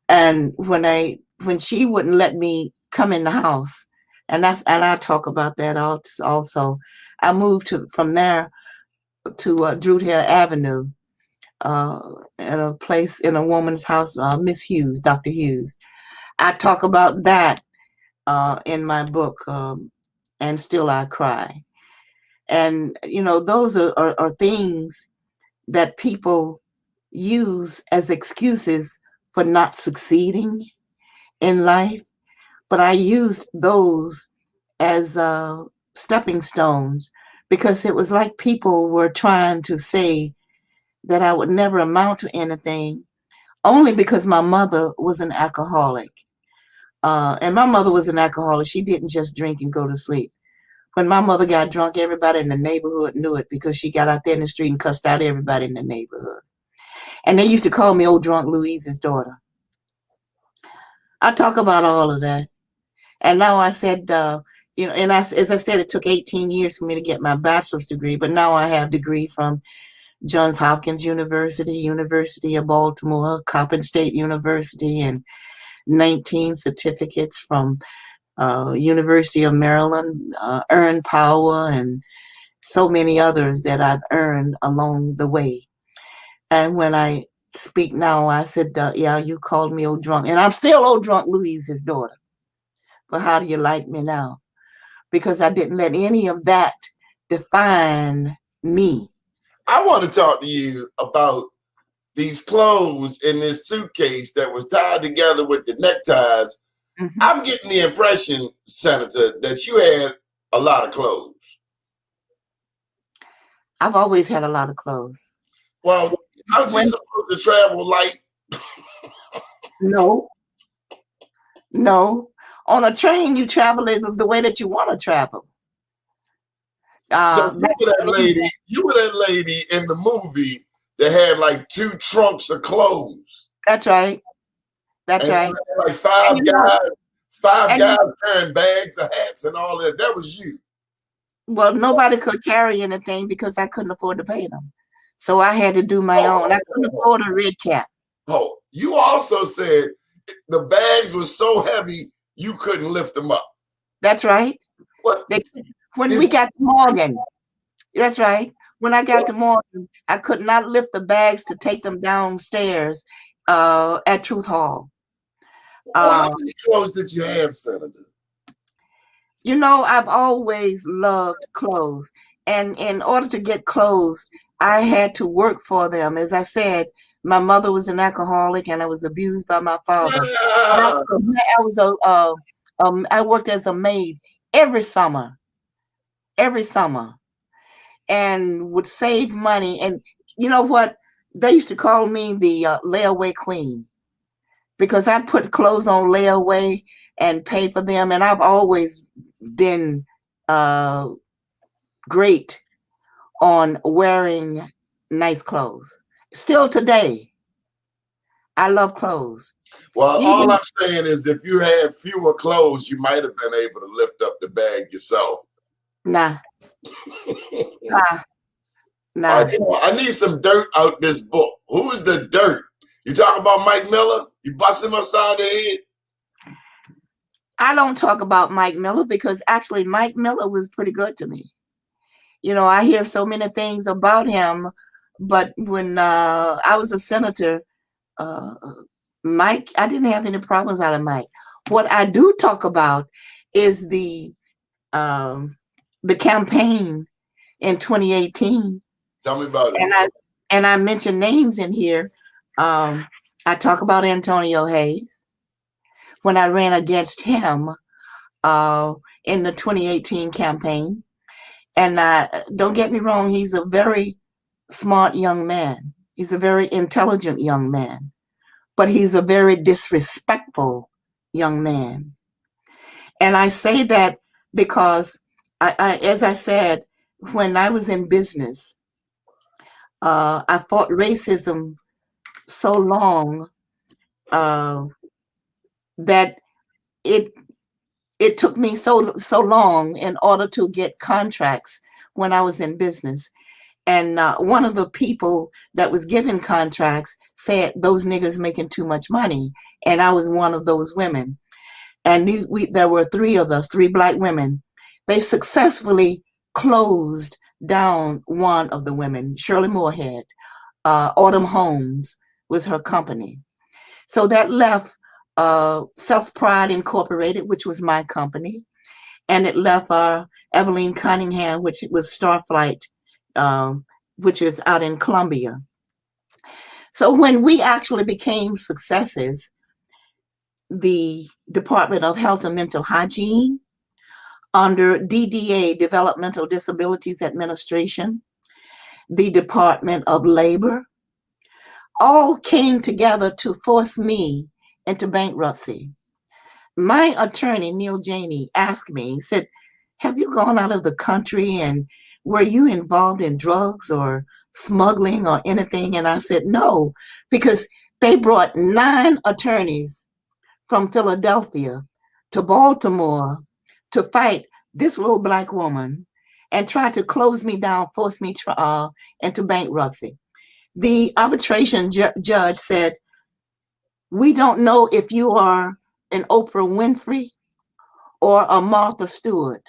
And when she wouldn't let me come in the house, and I talk about that also. I moved from there to Druid Hill Avenue, uh, in a place in a woman's house, Miss Hughes, Dr. Hughes. I talk about that in my book, and Still I Cry. And those are things that people use as excuses for not succeeding in life. But I used those as stepping stones, because it was like people were trying to say that I would never amount to anything, only because my mother was an alcoholic. And my mother was an alcoholic. She didn't just drink and go to sleep. When my mother got drunk, everybody in the neighborhood knew it, because she got out there in the street and cussed out everybody in the neighborhood. And they used to call me Old Drunk Louise's daughter. I talk about all of that. And now I said, as I said, it took 18 years for me to get my bachelor's degree, but now I have a degree from Johns Hopkins University, University of Baltimore, Coppin State University, and 19 certificates from University of Maryland, Earn Power, and so many others that I've earned along the way. And when I speak now, I said, yeah, you called me Old Drunk. And I'm still Old Drunk Louise, his daughter. But how do you like me now? Because I didn't let any of that define me. I want to talk to you about these clothes in this suitcase that was tied together with the neckties. Mm-hmm. I'm getting the impression, Senator, that you had a lot of clothes. I've always had a lot of clothes. Well, aren't you supposed to travel light? No. On a train, you travel the way that you want to travel. So you were that lady in the movie that had like 2 trunks of clothes. That's right. That's right. Like five guys carrying bags of hats and all that. That was you. Well, nobody could carry anything because I couldn't afford to pay them. So I had to do my own. I couldn't afford a red cap. Oh, you also said the bags were so heavy you couldn't lift them up. That's right. When we got to Morgan, that's right. When I got to Morgan, I could not lift the bags to take them downstairs at Truth Hall. How many clothes did you have, Senator? I've always loved clothes. And in order to get clothes, I had to work for them. As I said, my mother was an alcoholic and I was abused by my father. Yeah. I worked as a maid every summer, and would save money. And you know what? They used to call me the layaway queen, because I put clothes on layaway and pay for them. And I've always been great on wearing nice clothes. Still today, I love clothes. Well, all I'm saying is if you had fewer clothes, you might have been able to lift up the bag yourself. Nah. I need some dirt out this book. Who is the dirt? You talking about Mike Miller? You bust him upside the head? I don't talk about Mike Miller, because actually Mike Miller was pretty good to me. I hear so many things about him, but when I was a senator, Mike, I didn't have any problems out of Mike. What I do talk about is the campaign in 2018. Tell me about it. And I mention names in here. I talk about Antonio Hayes when I ran against him in the 2018 campaign. And don't get me wrong, he's a very smart young man. He's a very intelligent young man, but he's a very disrespectful young man. And I say that because, as I said, when I was in business, I fought racism so long that it took me so long in order to get contracts when I was in business. And one of the people that was given contracts said those niggers making too much money, and I was one of those women. And there were three of us, three black women. They successfully closed down one of the women, Shirley Moorhead. Autumn Holmes was her company. So that left Self Pride Incorporated, which was my company, and it left Evelyn Cunningham, which was Starflight, which is out in Columbia. So when we actually became successes, the Department of Health and Mental Hygiene, under DDA, Developmental Disabilities Administration, the Department of Labor, all came together to force me into bankruptcy. My attorney, Neil Janey, asked me, he said, have you gone out of the country and were you involved in drugs or smuggling or anything? And I said, no, because they brought 9 attorneys from Philadelphia to Baltimore to fight this little black woman and try to close me down, force me into bankruptcy. The arbitration judge said, we don't know if you are an Oprah Winfrey or a Martha Stewart.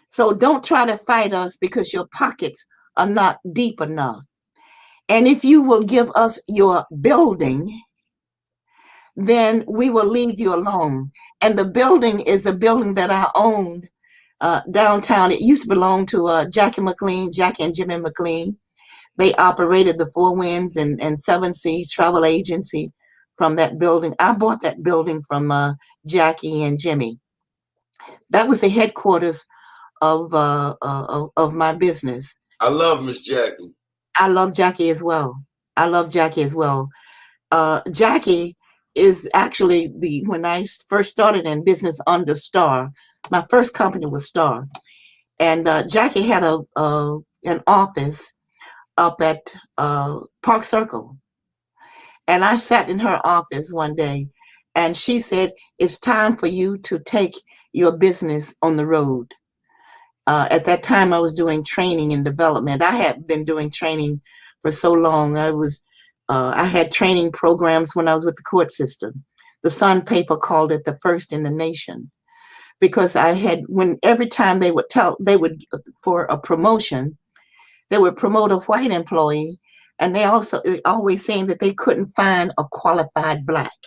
So don't try to fight us because your pockets are not deep enough. And if you will give us your building, then we will leave you alone. And the building is a building that I owned downtown. It used to belong to Jackie and Jimmy McLean. They operated the Four Winds and Seven Seas Travel Agency from that building. I bought that building from Jackie and Jimmy. That was the headquarters of my business. I love Miss Jackie. I love Jackie as well. I love Jackie as well. Jackie is actually when I first started in business under Star, my first company was Star, and Jackie had an office up at Park Circle, and I sat in her office one day, and she said, "It's time for you to take your business on the road." At that time, I was doing training and development. I had been doing training for so long. I had training programs when I was with the court system. The Sun paper called it the first in the nation, because every time they would for a promotion, they would promote a white employee, and they always saying that they couldn't find a qualified black.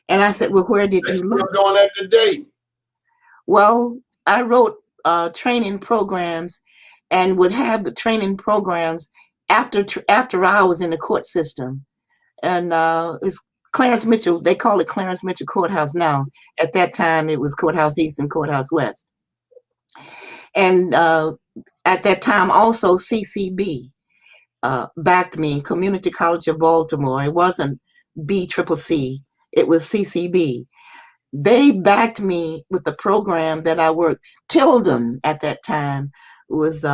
And I said, well, where did you look? Still doing that today? Well, I wrote training programs and would have the training programs after I was in the court system. And it's Clarence Mitchell, they call it Clarence Mitchell Courthouse now. At that time, it was Courthouse East and Courthouse West. And at that time, also CCB backed me, Community College of Baltimore. It wasn't BCCC, it was CCB. They backed me with the program that I worked. Tilden at that time was,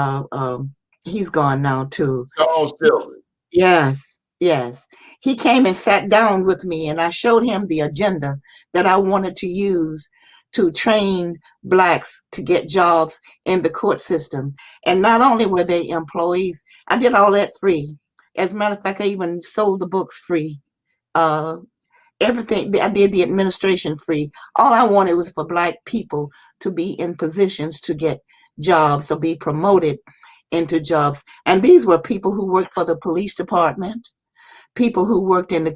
he's gone now too. Charles Tilden. Yes. He came and sat down with me, and I showed him the agenda that I wanted to use to train blacks to get jobs in the court system. And not only were they employees, I did all that free. As a matter of fact, I even sold the books free. Everything, I did the administration free. All I wanted was for black people to be in positions to get jobs or be promoted into jobs. And these were people who worked for the police department, people who worked in the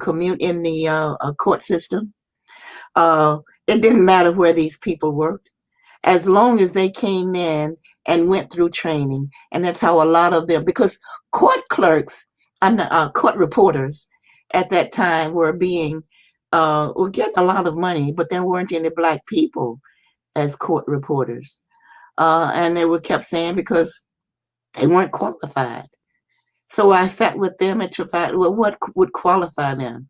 court system. It didn't matter where these people worked, as long as they came in and went through training. And that's how a lot of them, because court clerks, court reporters at that time were getting a lot of money, but there weren't any black people as court reporters. And they were kept saying because they weren't qualified. So I sat with them and tried to find, well, what would qualify them?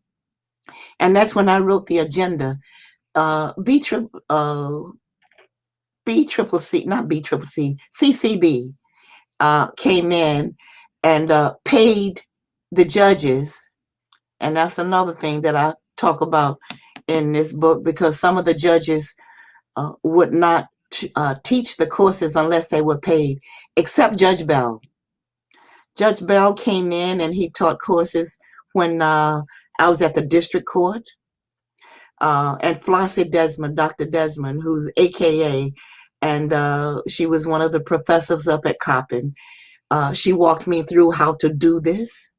And that's when I wrote the agenda. CCB came in and paid the judges. And that's another thing that I talk about in this book, because some of the judges would not teach the courses unless they were paid, except Judge Bell. Judge Bell came in and he taught courses when I was at the district court. And Flossie Desmond, Dr. Desmond, who's AKA, and she was one of the professors up at Coppin. She walked me through how to do this.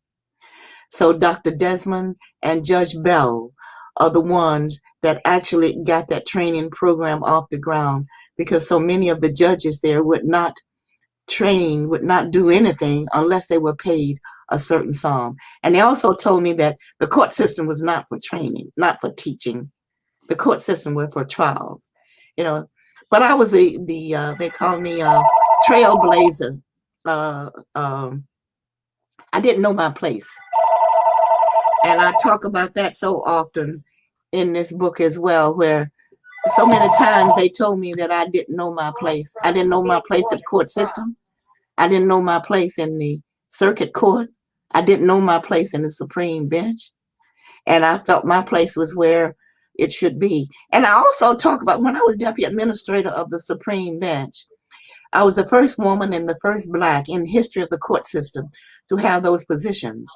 So Dr. Desmond and Judge Bell are the ones that actually got that training program off the ground, because so many of the judges there would not train, would not do anything unless they were paid a certain sum. And they also told me that the court system was not for training, not for teaching. The court system was for trials, you know. But I was they called me a trailblazer. I didn't know my place. And I talk about that so often in this book as well, where so many times they told me that I didn't know my place. I didn't know my place at the court system. I didn't know my place in the circuit court. I didn't know my place in the Supreme Bench. And I felt my place was where it should be. And I also talk about when I was deputy administrator of the Supreme Bench, I was the first woman and the first Black in history of the court system to have those positions.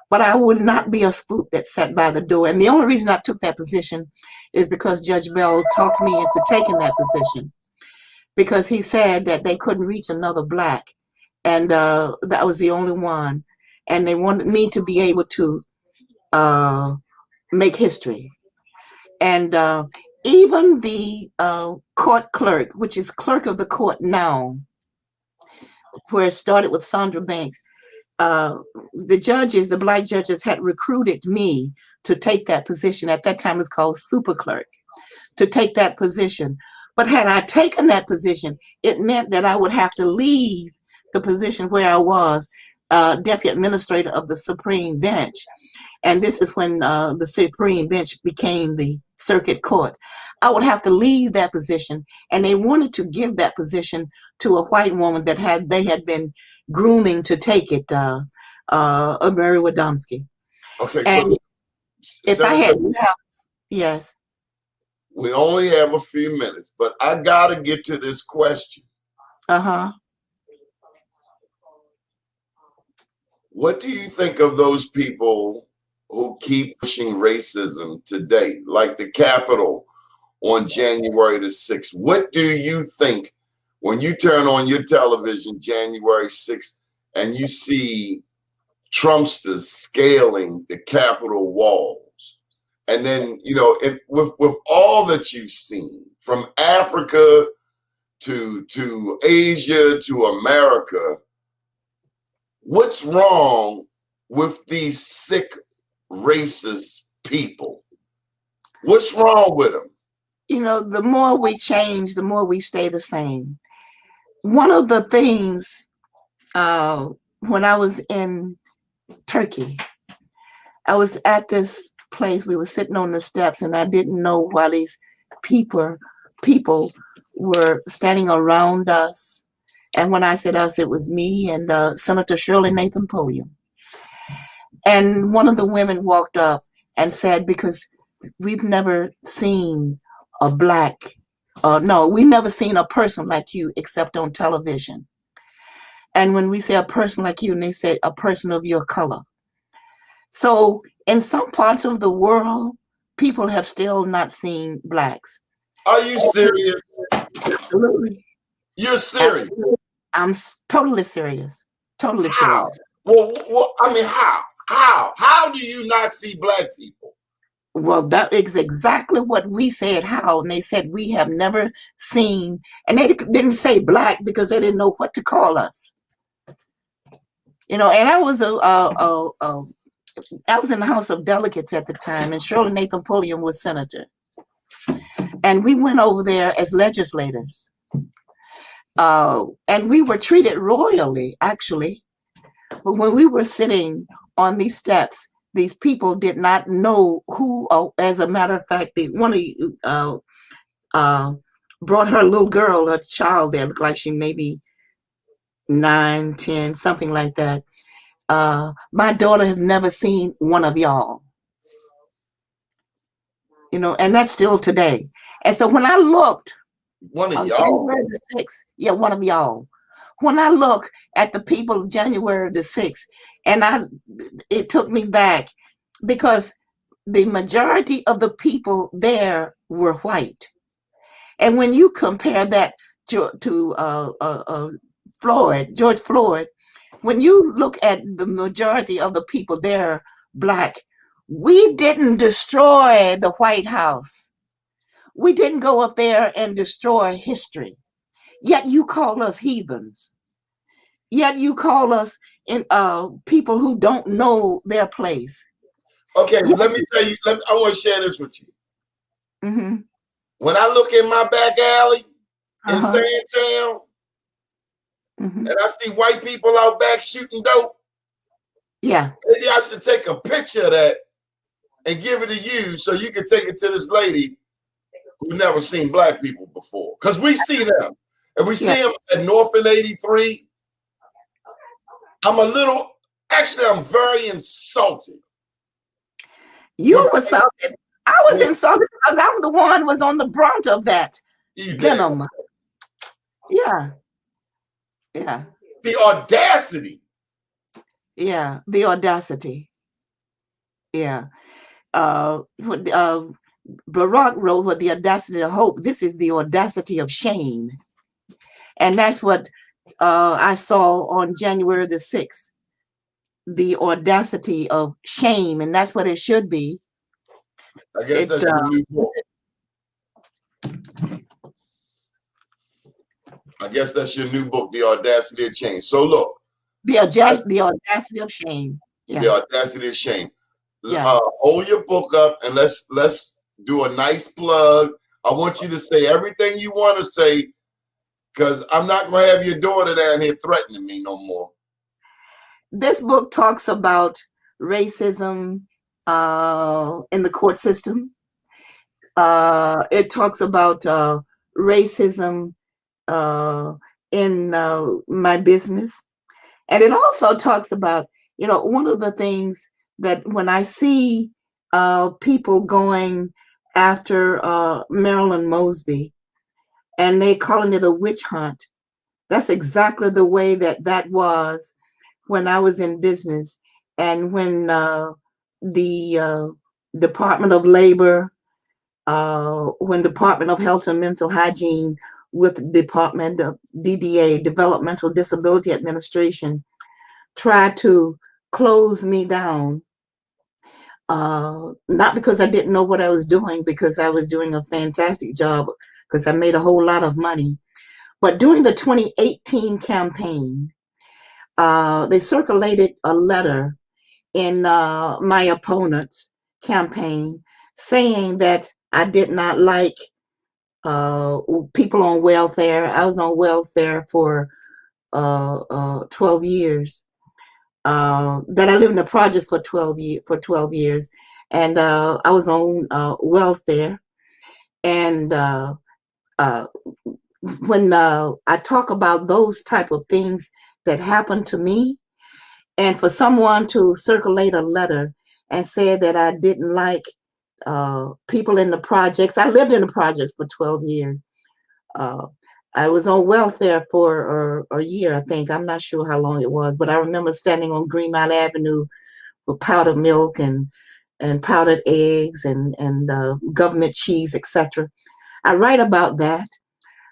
But I would not be a spook that sat by the door. And the only reason I took that position is because Judge Bell talked me into taking that position, because he said that they couldn't reach another Black. And that was the only one. And they wanted me to be able to make history. And even the court clerk, which is clerk of the court now, where it started with Sandra Banks, the judges, the Black judges, had recruited me to take that position. At that time, it was called super clerk, to take that position. But had I taken that position, it meant that I would have to leave the position where I was, deputy administrator of the Supreme Bench. And this is when the Supreme Bench became the circuit court. I would have to leave that position, and they wanted to give that position to a white woman that they had been grooming to take it, Mary Wadomsky. Okay, and so if I had, yes. We only have a few minutes, but I gotta get to this question. What do you think of those people who keep pushing racism today, like the Capitol on January the 6th? What do you think when you turn on your television January 6th and you see Trumpsters scaling the Capitol walls? And then, you know, with all that you've seen from Africa to Asia to America, what's wrong with these sick, racist people? What's wrong with them? You know, the more we change, the more we stay the same. One of the things, when I was in Turkey, I was at this place, we were sitting on the steps, and I didn't know why these people were standing around us. And when I said us, it was me and Senator Shirley Nathan Pulliam. And one of the women walked up and said, because we've never seen a Black, no, we've never seen a person like you except on television. And when we say a person like you, and they say a person of your color. So in some parts of the world, people have still not seen Blacks. Are you serious? Absolutely. You're serious? I'm totally serious. Totally serious. Well, I mean, how do you not see Black people? Well, that is exactly what we said. How? And they said we have never seen, and they didn't say Black because they didn't know what to call us. You know, and I was I was in the House of Delegates at the time, and Shirley Nathan Pulliam was senator, and we went over there as legislators, and we were treated royally, actually. But when we were sitting on these steps, these people did not know who, as a matter of fact, one brought her little girl, a child there, looked like she maybe 9, 10, something like that. My daughter has never seen one of y'all. You know, and that's still today. And so when I looked, one of y'all, January the 6th, yeah, one of y'all. when I look at the people of January the 6th, and it took me back because the majority of the people there were white. And when you compare that to George Floyd, when you look at the majority of the people there, black, we didn't destroy the White House. We didn't go up there and destroy history. Yet you call us heathens. Yet you call us people who don't know their place. Okay, Yet, let me tell you. I want to share this with you. mm-hmm, When I look in my back alley in uh-huh, Sandtown, mm-hmm, and I see white people out back shooting dope, yeah, maybe I should take a picture of that and give it to you so you can take it to this lady who never seen black people before. Because we see them. And we yeah. see them at North and 83. I'm very insulted. When You were insulted. I was insulted because I'm the one who was on the brunt of that you did. venom. Yeah, yeah, The audacity. yeah. The audacity. Yeah. Barack wrote, "With the audacity of hope, this is the audacity of shame," and that's what I saw on January the 6th. The audacity of shame, and that's what it should be. I guess that's your new book. I guess that's your new book, The Audacity of Change. So look. The audacity of shame. Yeah. The Audacity of Shame. Yeah. Hold your book up and let's do a nice plug. I want you to say everything you want to say because I'm not going to have your daughter down here threatening me no more. This book talks about racism in the court system. It talks about racism in my business. And it also talks about, one of the things that when I see people going after Marilyn Mosby and they calling it a witch hunt, that's exactly the way that was when I was in business. And when the Department of Labor, when Department of Health and Mental Hygiene with Department of DDA, Developmental Disability Administration, tried to close me down, not because I didn't know what I was doing, because I was doing a fantastic job, because I made a whole lot of money. But during the 2018 campaign, they circulated a letter in my opponent's campaign saying that I did not like people on welfare. I was on welfare for 12 years. That I lived in the projects for 12 years, and I was on welfare. And when I talk about those type of things that happened to me, and for someone to circulate a letter and say that I didn't like people in the projects. I lived in the projects for 12 years. I was on welfare for a year, I think. I'm not sure how long it was, but I remember standing on Greenmount Avenue with powdered milk and powdered eggs and government cheese, etc. I write about that.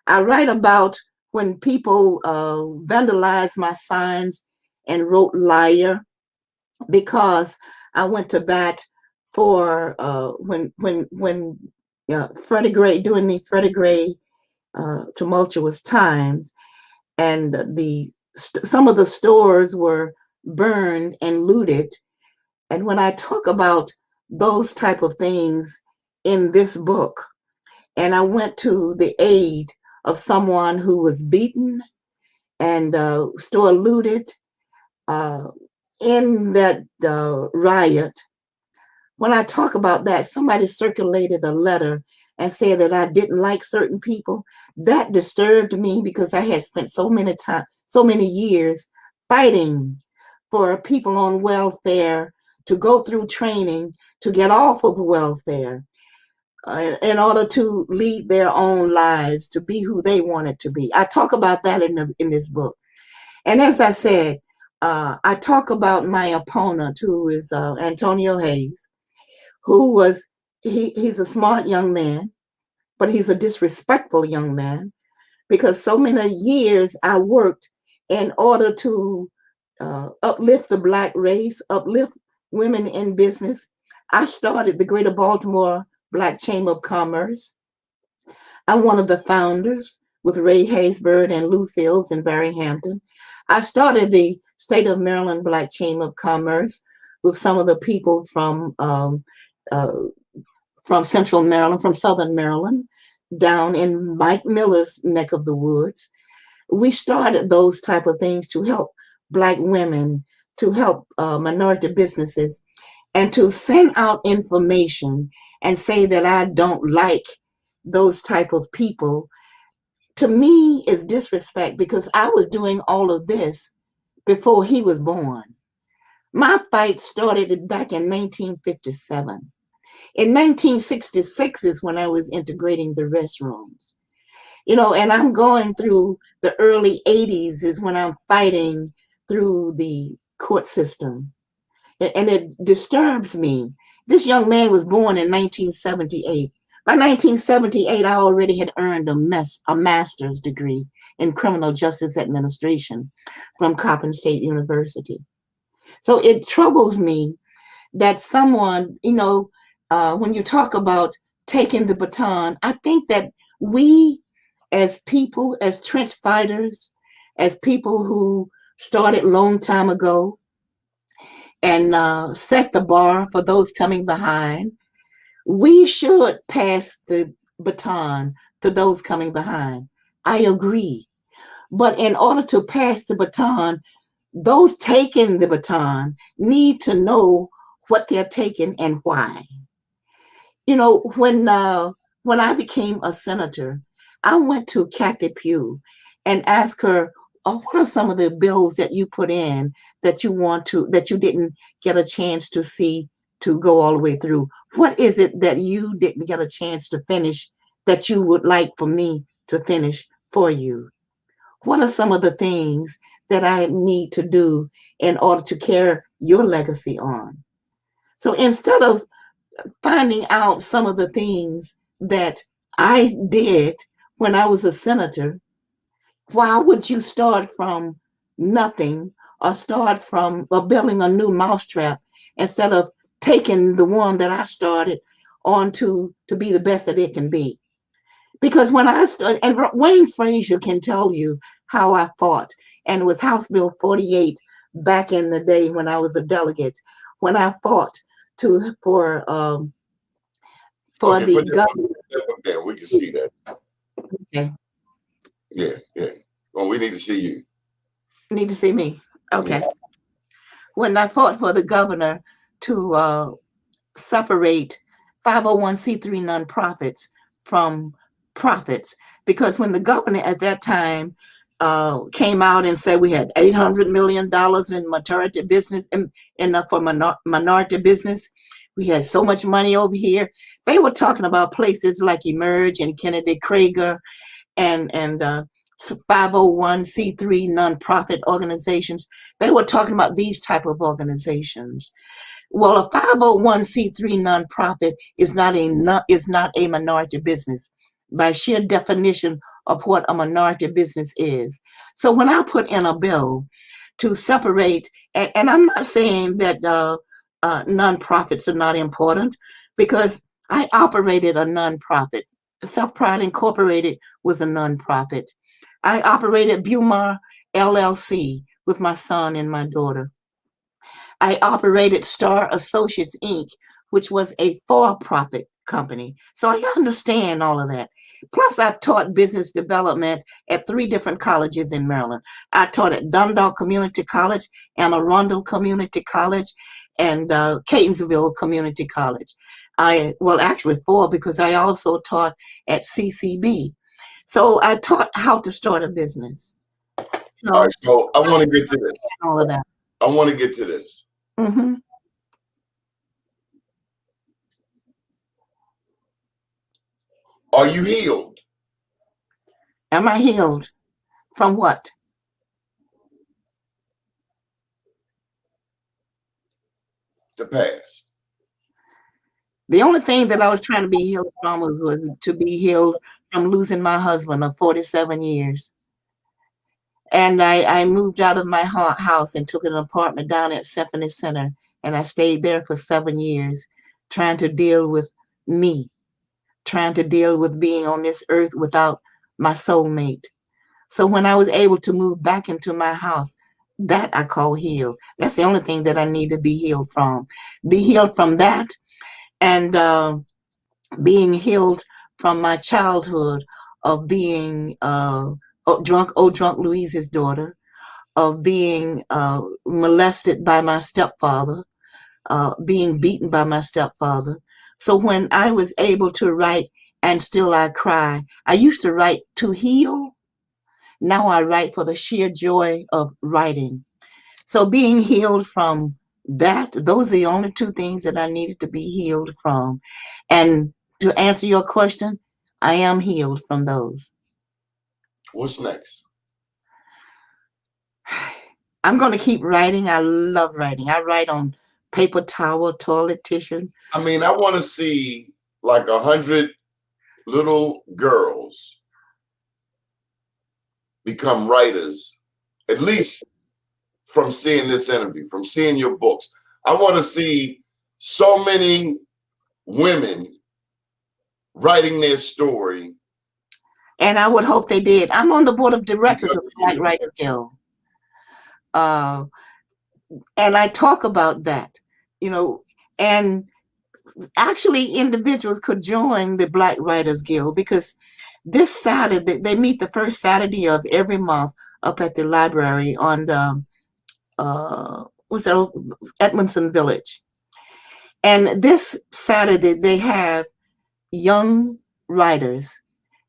I write about when people vandalized my signs and wrote liar, because I went to bat for when Freddie Gray, during the Freddie Gray tumultuous times, and some of the stores were burned and looted. And when I talk about those type of things in this book, and I went to the aid of someone who was beaten and store looted in that riot. When I talk about that, somebody circulated a letter and said that I didn't like certain people. That disturbed me because I had spent so many years fighting for people on welfare to go through training to get off of welfare in order to lead their own lives, to be who they wanted to be. I talk about that in this book. And as I said, I talk about my opponent, who is Antonio Hayes, who was, he's a smart young man, but he's a disrespectful young man, because so many years I worked in order to uplift the Black race, uplift women in business. I started the Greater Baltimore Black Chamber of Commerce. I'm one of the founders with Ray Haysbert and Lou Fields in Barry-Hampton. I started the State of Maryland Black Chamber of Commerce with some of the people uh, from Central Maryland, from Southern Maryland, down in Mike Miller's neck of the woods. We started those type of things to help Black women, to help minority businesses, and to send out information and say that I don't like those type of people, to me is disrespect, because I was doing all of this before he was born. My fight started back in 1957. In 1966 is when I was integrating the restrooms. And I'm going through the early 80s is when I'm fighting through the court system. And it disturbs me. This young man was born in 1978. By 1978, I already had earned a master's degree in criminal justice administration from Coppin State University. So it troubles me that someone, when you talk about taking the baton, I think that we as people, as trench fighters, as people who started long time ago and set the bar for those coming behind, we should pass the baton to those coming behind. I agree. But in order to pass the baton, those taking the baton need to know what they're taking and why. When I became a senator, I went to Kathy Pugh and asked her, what are some of the bills that you put in that you didn't get a chance to see to go all the way through? What is it that you didn't get a chance to finish that you would like for me to finish for you? What are some of the things that I need to do in order to carry your legacy on? So instead of finding out some of the things that I did when I was a senator, why would you start from nothing, or start from building a new mousetrap instead of taking the one that I started on to be the best that it can be? Because when I started, and Wayne Frazier can tell you how I fought, and it was House Bill 48 back in the day when I was a delegate, when I fought for Okay, the put that government. up there. We can see that. Okay. Yeah, yeah. Well, we need to see you. Need to see me. Okay. Yeah. When I fought for the governor to separate 501c3 nonprofits from profits, because when the governor at that time came out and said we had $800 million in minority business, for minority business, we had so much money over here. They were talking about places like Emerge and Kennedy Krager and 501c3 nonprofit organizations. They were talking about these type of organizations. Well, a 501c3 nonprofit is not a minority business by sheer definition of what a minority business is. So when I put in a bill to separate, and I'm not saying that nonprofits are not important, because I operated a nonprofit. Self Pride Incorporated was a nonprofit. I operated Bumar LLC with my son and my daughter. I operated Star Associates Inc., which was a for-profit company. So I understand all of that. Plus, I've taught business development at 3 different colleges in Maryland. I taught at Dundalk Community College, Anne Arundel Community College, and Catonsville Community College. Actually 4, because I also taught at CCB. So I taught how to start a business. All right, so I want to get to this. All of that. I want to get to this. Mm-hmm. Are you healed? Am I healed from what? the past? The only thing that I was trying to be healed from was to be healed from losing my husband of 47 years. And I moved out of my house and took an apartment down at Symphony Center. And I stayed there for 7 years, trying to deal with me, trying to deal with being on this earth without my soulmate. So when I was able to move back into my house, that I call healed. That's the only thing that I need to be healed from. Be healed from that, and being healed from my childhood of being drunk Louise's daughter, of being molested by my stepfather, being beaten by my stepfather. So when I was able to write And Still I Cry, I used to write to heal. Now I write for the sheer joy of writing. So being healed from that, those are the only two things that I needed to be healed from. And to answer your question, I am healed from those. What's next? I'm going to keep writing. I love writing. I write on paper towel, toilet tissue. I mean, I want to see like 100 little girls become writers, at least from seeing this interview, from seeing your books. I want to see so many women writing their story. And I would hope they did. I'm on the board of directors of the Black Writers Guild. And I talk about that, and actually individuals could join the Black Writers Guild, because this Saturday, they meet the first Saturday of every month up at the library on Edmondson Village. And this Saturday, they have young writers.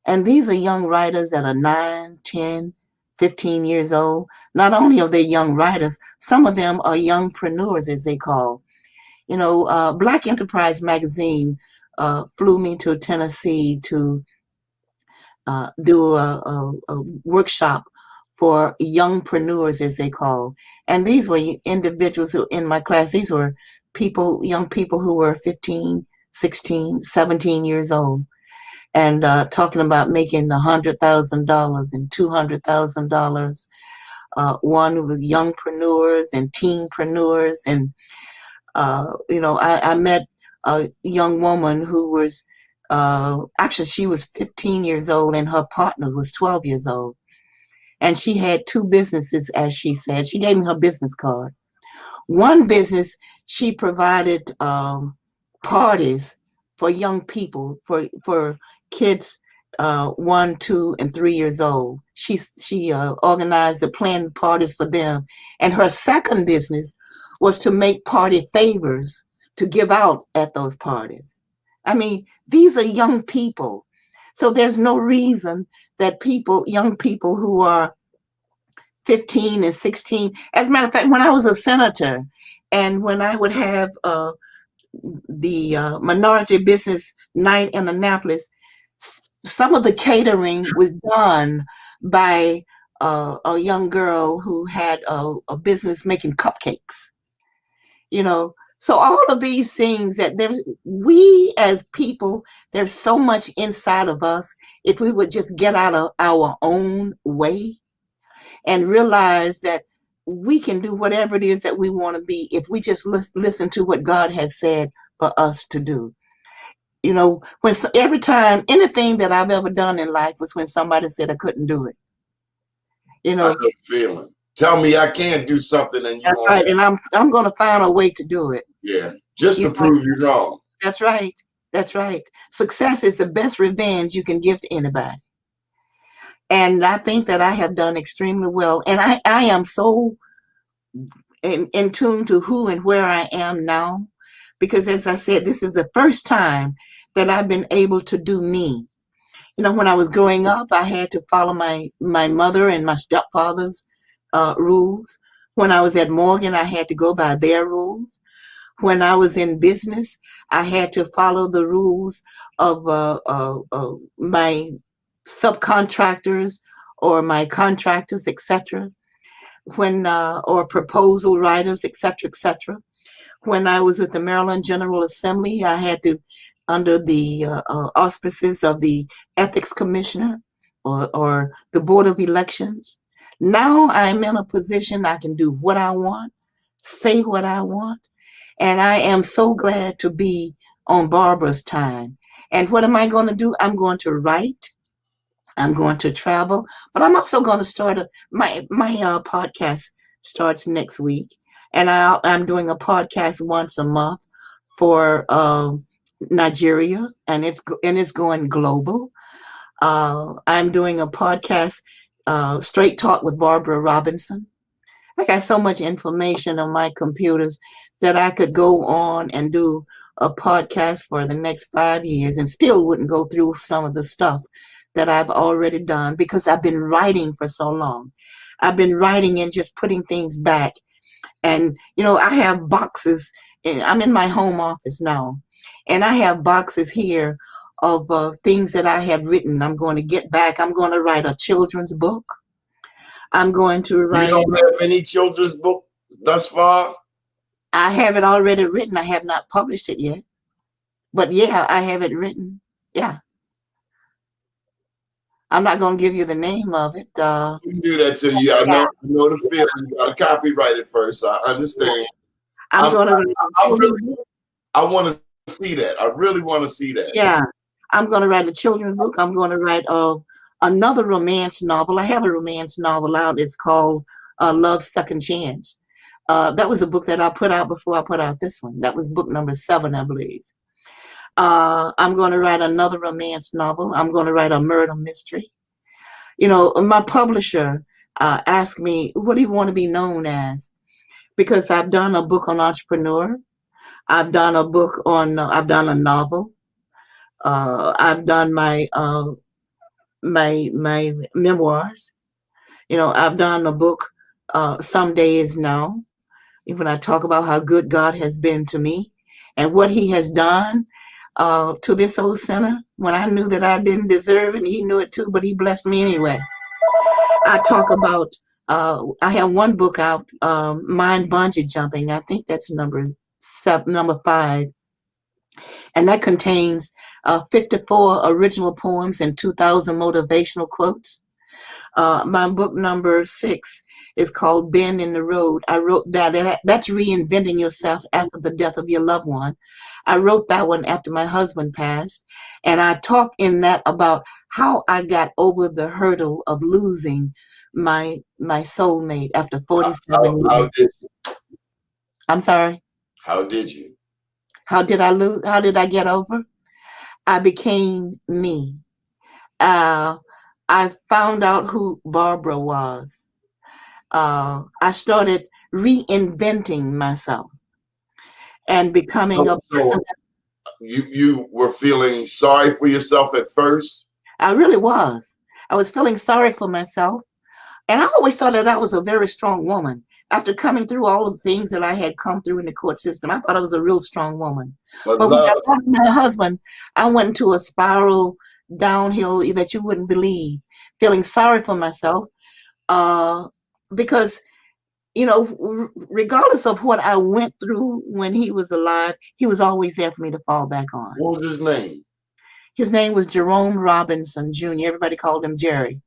And these are young writers that are 9, 10, 15 years old. Not only are they young writers, some of them are youngpreneurs, as they call. Black Enterprise magazine flew me to Tennessee to do a workshop for youngpreneurs, as they call. And these were individuals who, in my class, these were young people who were 15, 16, 17 years old, and talking about making $100,000 and $200,000. One was youngpreneurs and teenpreneurs. And, I met a young woman who was, actually, she was 15 years old and her partner was 12 years old. And she had 2 businesses, as she said. She gave me her business card. One business, she provided parties for young people, for kids 1, 2, and 3 years old. She organized the planned parties for them. And her second business was to make party favors to give out at those parties. I mean, these are young people. So there's no reason that young people who are 15 and 16, as a matter of fact, when I was a senator and when I would have the minority business night in Annapolis, some of the catering was done by a young girl who had a business making cupcakes. So all of these things that we as people, there's so much inside of us. If we would just get out of our own way and realize that we can do whatever it is that we want to be if we just listen to what God has said for us to do. Every time, anything that I've ever done in life was when somebody said I couldn't do it. I know the feeling. Tell me I can't do something and you That's right, and I'm going to find a way to do it. Yeah, just to prove you wrong. That's right. That's right. Success is the best revenge you can give to anybody. And I think that I have done extremely well. And I am so in tune to who and where I am now, because as I said, this is the first time that I've been able to do me. When I was growing up, I had to follow my mother and my stepfather's rules. When I was at Morgan, I had to go by their rules. When I was in business, I had to follow the rules of my subcontractors or my contractors, etc. Or proposal writers, etc., etc. When I was with the Maryland General Assembly, I had to, under the auspices of the Ethics Commissioner or the Board of Elections. Now I'm in a position I can do what I want, say what I want, and I am so glad to be on Barbara's time. And what am I going to do? I'm going to write. I'm going to travel, but I'm also going to start my podcast starts next week, and I'm doing a podcast once a month for Nigeria, and it's going global. I'm doing a podcast, Straight Talk with Barbara Robinson. I got so much information on my computers that I could go on and do a podcast for the next 5 years and still wouldn't go through some of the stuff that I've already done because I've been writing for so long. I've been writing and just putting things back. And, I have boxes, and I'm in my home office now, and I have boxes here of things that I have written. I'm going to get back. I'm going to write a children's book. I'm going to You write. don't have any children's book thus far? I have it already written. I have not published it yet. But yeah, I have it written. Yeah. I'm not going to give you the name of it. We can do that to you. I know the feeling. You got to copyright it first. I understand. I'm going to write I want to see that. I really want to see that. Yeah. I'm going to write a children's book. I'm going to write another romance novel. I have a romance novel out. It's called Love's Second Chance. That was a book that I put out before I put out this one. That was book number 7, I believe. I'm going to write another romance novel. I'm going to write a murder mystery. My publisher asked me, what do you want to be known as? Because I've done a book on entrepreneur. I've done a novel. I've done my memoirs. I've done a book, Some Days Now, when I talk about how good God has been to me and what he has done to this old sinner when I knew that I didn't deserve it, and he knew it too, but he blessed me anyway. I talk about, I have one book out, Mind Bungee Jumping. I think that's number 5. And that contains 54 original poems and 2,000 motivational quotes. My book number 6 is called Bend in the Road. I wrote that. That's reinventing yourself after the death of your loved one. I wrote that one after my husband passed. And I talk in that about how I got over the hurdle of losing my soulmate after 47 How years. did you? I'm sorry? How did you? How did I lose? How did I get over? I became me. I found out who Barbara was. I started reinventing myself and becoming a person. You were feeling sorry for yourself at first? I really was. I was feeling sorry for myself. And I always thought that I was a very strong woman. After coming through all of the things that I had come through in the court system, I thought I was a real strong woman. But when I lost my husband, I went into a spiral downhill that you wouldn't believe, feeling sorry for myself. Because, regardless of what I went through when he was alive, he was always there for me to fall back on. What was his name? His name was Jerome Robinson Jr. Everybody called him Jerry.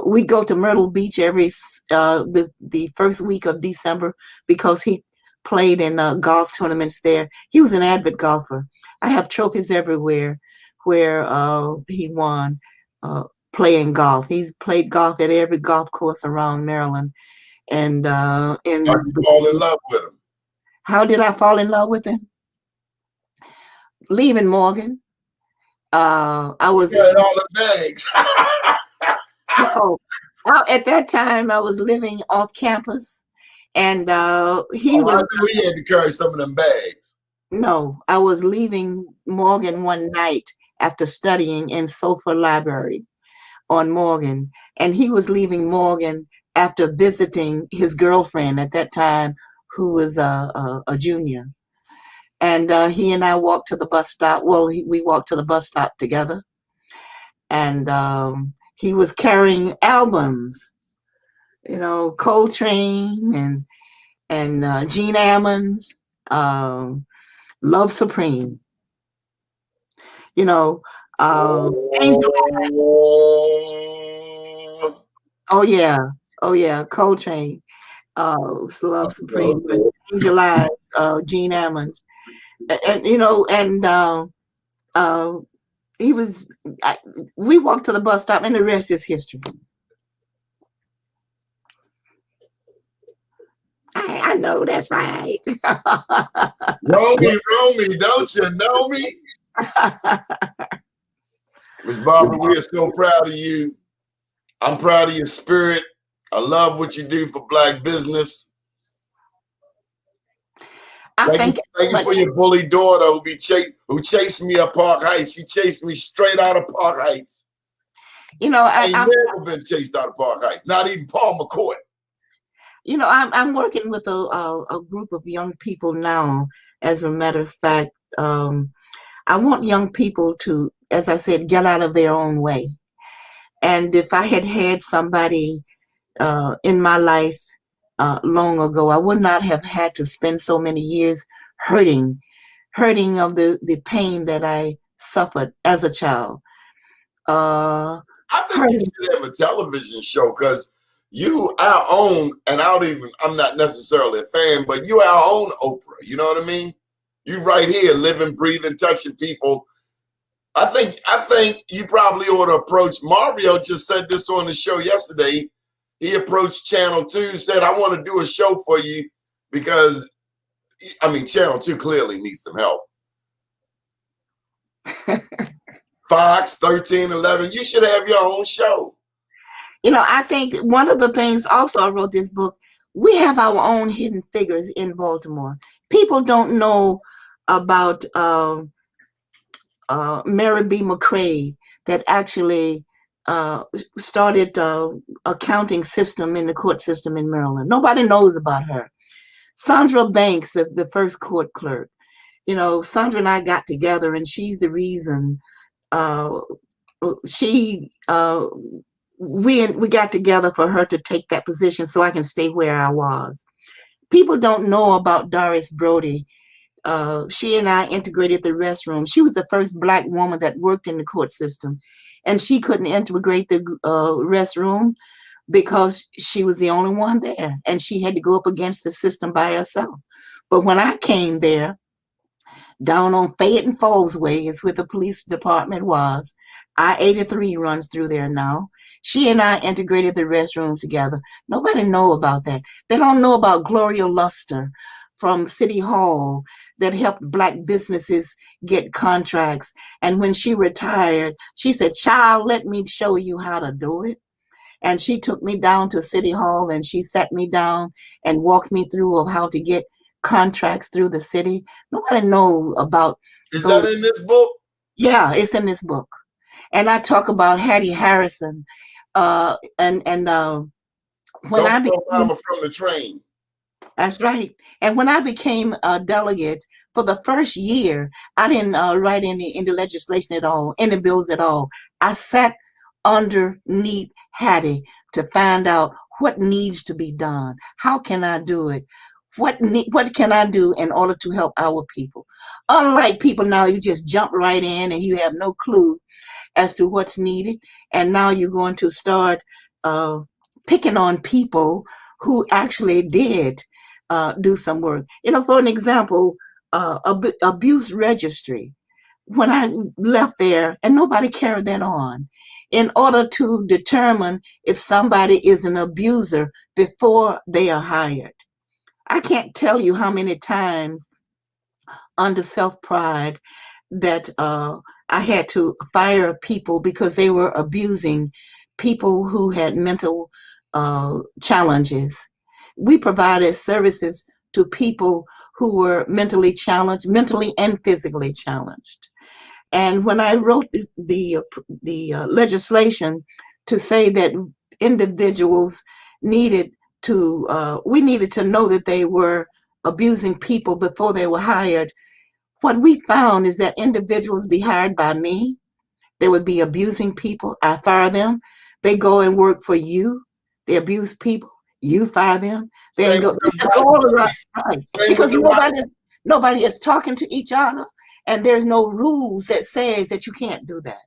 We'd go to Myrtle Beach every the first week of December because he played in golf tournaments there. He was an avid golfer. I have trophies everywhere where he won playing golf. He's played golf at every golf course around Maryland. And how did you fall in love with him? How did I fall in love with him? Leaving Morgan. I was all the bags. No, at that time I was living off campus, and he was. I knew he had to carry some of them bags. No, I was leaving Morgan one night after studying in Sofa Library on Morgan, and he was leaving Morgan after visiting his girlfriend at that time, who was a junior. And he and I walked to the bus stop. Well, we walked to the bus stop together, and he was carrying albums, Coltrane and Gene Ammons. um, Love Supreme, you know, Angel. Oh, Oh yeah, oh yeah, Coltrane, Love Supreme, but Angel Eyes, Gene Ammons, and uh, he was. I, we walked to the bus stop, and the rest is history. I know that's right. Romy, don't you know me? Miss Barbara, we are so proud of you. I'm proud of your spirit. I love what you do for Black business. I think Thank you for your bully daughter who chased me at Park Heights. She chased me straight out of Park Heights. I ain't never been chased out of Park Heights, not even Paul McCoy. I'm working with a group of young people now. As a matter of fact, I want young people to, as I said, get out of their own way. And if I had had somebody in my life long ago, I would not have had to spend so many years hurting of the pain that I suffered as a child. I think you should have a television show because you our own, and I'm not necessarily a fan, but you our own Oprah. You know what I mean? You right here, living, breathing, touching people. I think you probably ought to approach. Mario just said this on the show yesterday. He approached Channel 2, said, I want to do a show for you because, Channel 2 clearly needs some help. Fox, 13, 11, you should have your own show. I think one of the things also I wrote this book, we have our own hidden figures in Baltimore. People don't know about Mary B. McCrae that actually started accounting system in the court system in Maryland. Nobody knows about her. Sandra Banks, the first court clerk. Sandra and I got together, and she's the reason we got together for her to take that position so I can stay where I was. People don't know about Doris Brody. She and I integrated the restroom. She was the first Black woman that worked in the court system, and she couldn't integrate the restroom because she was the only one there, and she had to go up against the system by herself. But when I came there, down on Fayette and Falls Way is where the police department was. I-83 runs through there now. She and I integrated the restrooms together. Nobody know about that. They don't know about Gloria Luster from City Hall that helped Black businesses get contracts. And when she retired, she said, child, let me show you how to do it. And she took me down to City Hall, and she sat me down and walked me through of how to get contracts through the city. Nobody knows about. Is that in this book? Yeah, it's in this book. And I talk about Hattie Harrison, when I became from the train. That's right. And when I became a delegate for the first year, I didn't write in the legislation at all, in the bills at all. I sat underneath Hattie to find out what needs to be done. How can I do it? What can I do in order to help our people? Unlike people now, you just jump right in and you have no clue as to what's needed. And now you're going to start picking on people who actually did do some work. For an example, abuse registry. When I left there, and nobody carried that on, in order to determine if somebody is an abuser before they are hired. I can't tell you how many times under self-pride that I had to fire people because they were abusing people who had mental challenges. We provided services to people who were mentally challenged, mentally and physically challenged. And when I wrote the legislation to say that individuals needed to, we needed to know that they were abusing people before they were hired, what we found is that individuals be hired by me, they would be abusing people, I fire them. They go and work for you, they abuse people, you fire them. They go all around, right? Because Nobody is talking to each other, and there's no rules that says that you can't do that.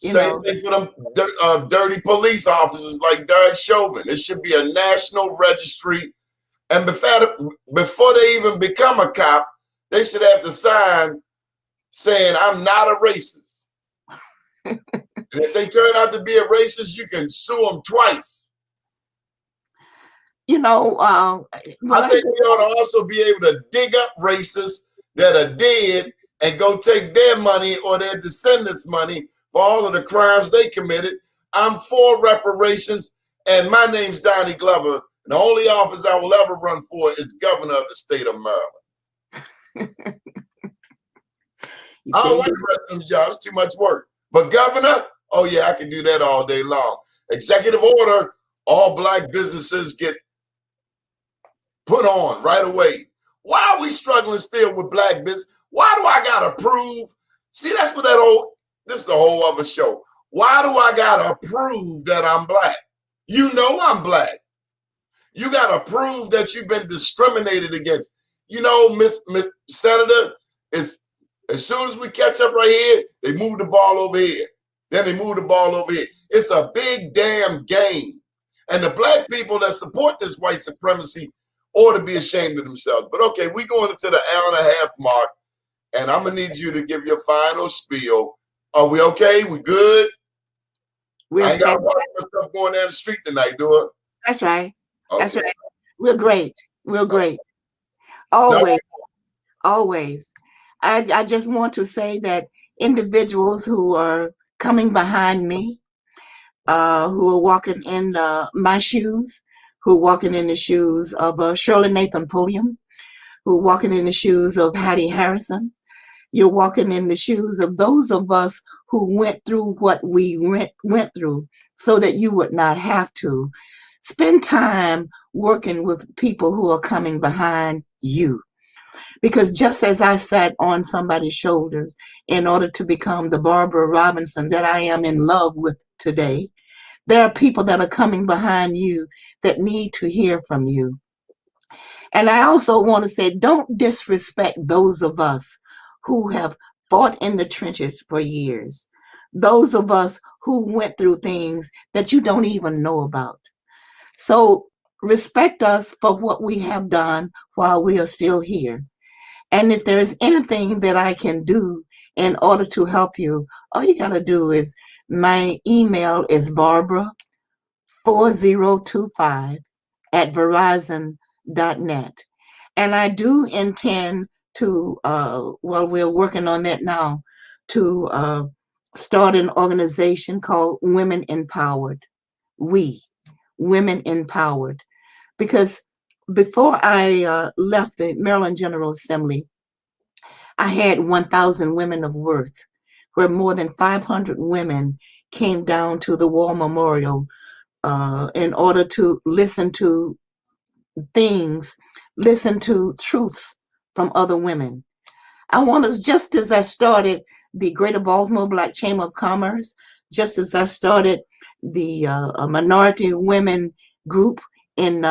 Same thing for them dirty police officers like Derek Chauvin. It should be a national registry. And before they even become a cop, they should have to sign saying, I'm not a racist. And if they turn out to be a racist, you can sue them twice. I think we ought to also be able to dig up racists that are dead and go take their money or their descendants' money for all of the crimes they committed. I'm for reparations, and my name's Donnie Glover. And the only office I will ever run for is governor of the state of Maryland. I don't like the rest of them jobs. It's too much work. But governor, oh yeah, I can do that all day long. Executive order, all black businesses get put on right away. Why are we struggling still with black business? Why do I gotta prove? See, that's what this is a whole other show. Why do I gotta prove that I'm black? You know I'm black. You gotta prove that you've been discriminated against. You know, Miss Senator, as soon as we catch up right here, they move the ball over here. Then they move the ball over here. It's a big damn game. And the black people that support this white supremacy ought to be ashamed of themselves. But okay, we're going into the hour and a half mark, and I'm going to need you to give your final spiel. Are we okay? We good? I ain't got a lot of stuff going down the street tonight, do I? That's right. Okay. That's right. We're great. We're great. Always. Always. I just want to say that individuals who are coming behind me, who are walking in my shoes, who are walking in the shoes of Shirley Nathan Pulliam, who are walking in the shoes of Hattie Harrison. You're walking in the shoes of those of us who went through what we went through so that you would not have to. Spend time working with people who are coming behind you. Because just as I sat on somebody's shoulders in order to become the Barbara Robinson that I am in love with today, there are people that are coming behind you that need to hear from you. And I also want to say, don't disrespect those of us who have fought in the trenches for years. Those of us who went through things that you don't even know about. So respect us for what we have done while we are still here. And if there is anything that I can do in order to help you, all you got to do is, my email is barbara4025@verizon.net. And I do intend to, we're working on that now, to start an organization called Women Empowered. Women Empowered. Because before I left the Maryland General Assembly, I had 1,000 Women of Worth, where more than 500 women came down to the War Memorial in order to listen to things, listen to truths from other women. I want to, just as I started the Greater Baltimore Black Chamber of Commerce, just as I started the minority women group in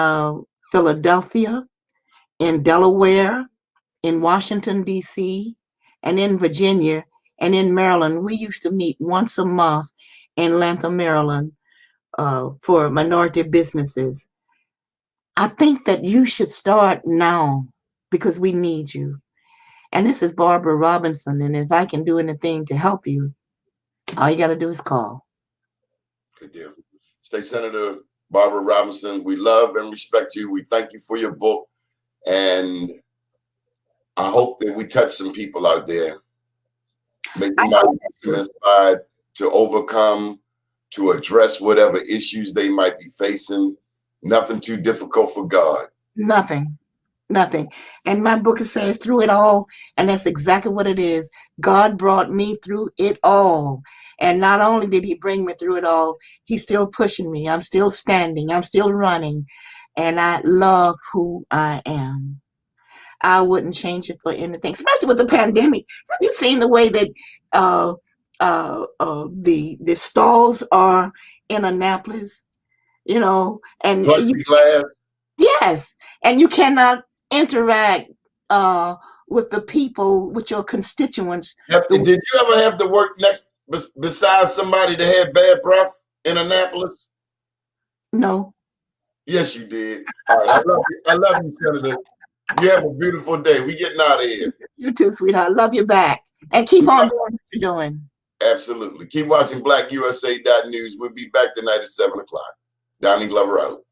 Philadelphia, in Delaware, in Washington, D.C., and in Virginia, and in Maryland. We used to meet once a month in Lantham, Maryland, for minority businesses. I think that you should start now because we need you. And this is Barbara Robinson, and if I can do anything to help you, all you got to do is call. Good deal. State Senator Barbara Robinson, we love and respect you. We thank you for your book, and I hope that we touch some people out there, make them inspired to overcome, to address whatever issues they might be facing. Nothing too difficult for God. Nothing. And my book says through it all, and that's exactly what it is. God brought me through it all. And not only did he bring me through it all, he's still pushing me. I'm still standing. I'm still running. And I love who I am. I wouldn't change it for anything, especially with the pandemic. Have you seen the way that the stalls are in Annapolis? You know, and plexiglass. Yes, and you cannot interact with the people, with your constituents. Did you ever have to work besides somebody that had bad breath in Annapolis? No. Yes, you did. All right, I love you, Senator. You have a beautiful day. We getting out of here. You too, sweetheart. Love you back. And keep on doing what you're doing. Absolutely. Keep watching BlackUSA.News. We'll be back tonight at 7 o'clock. Donnie Glover out.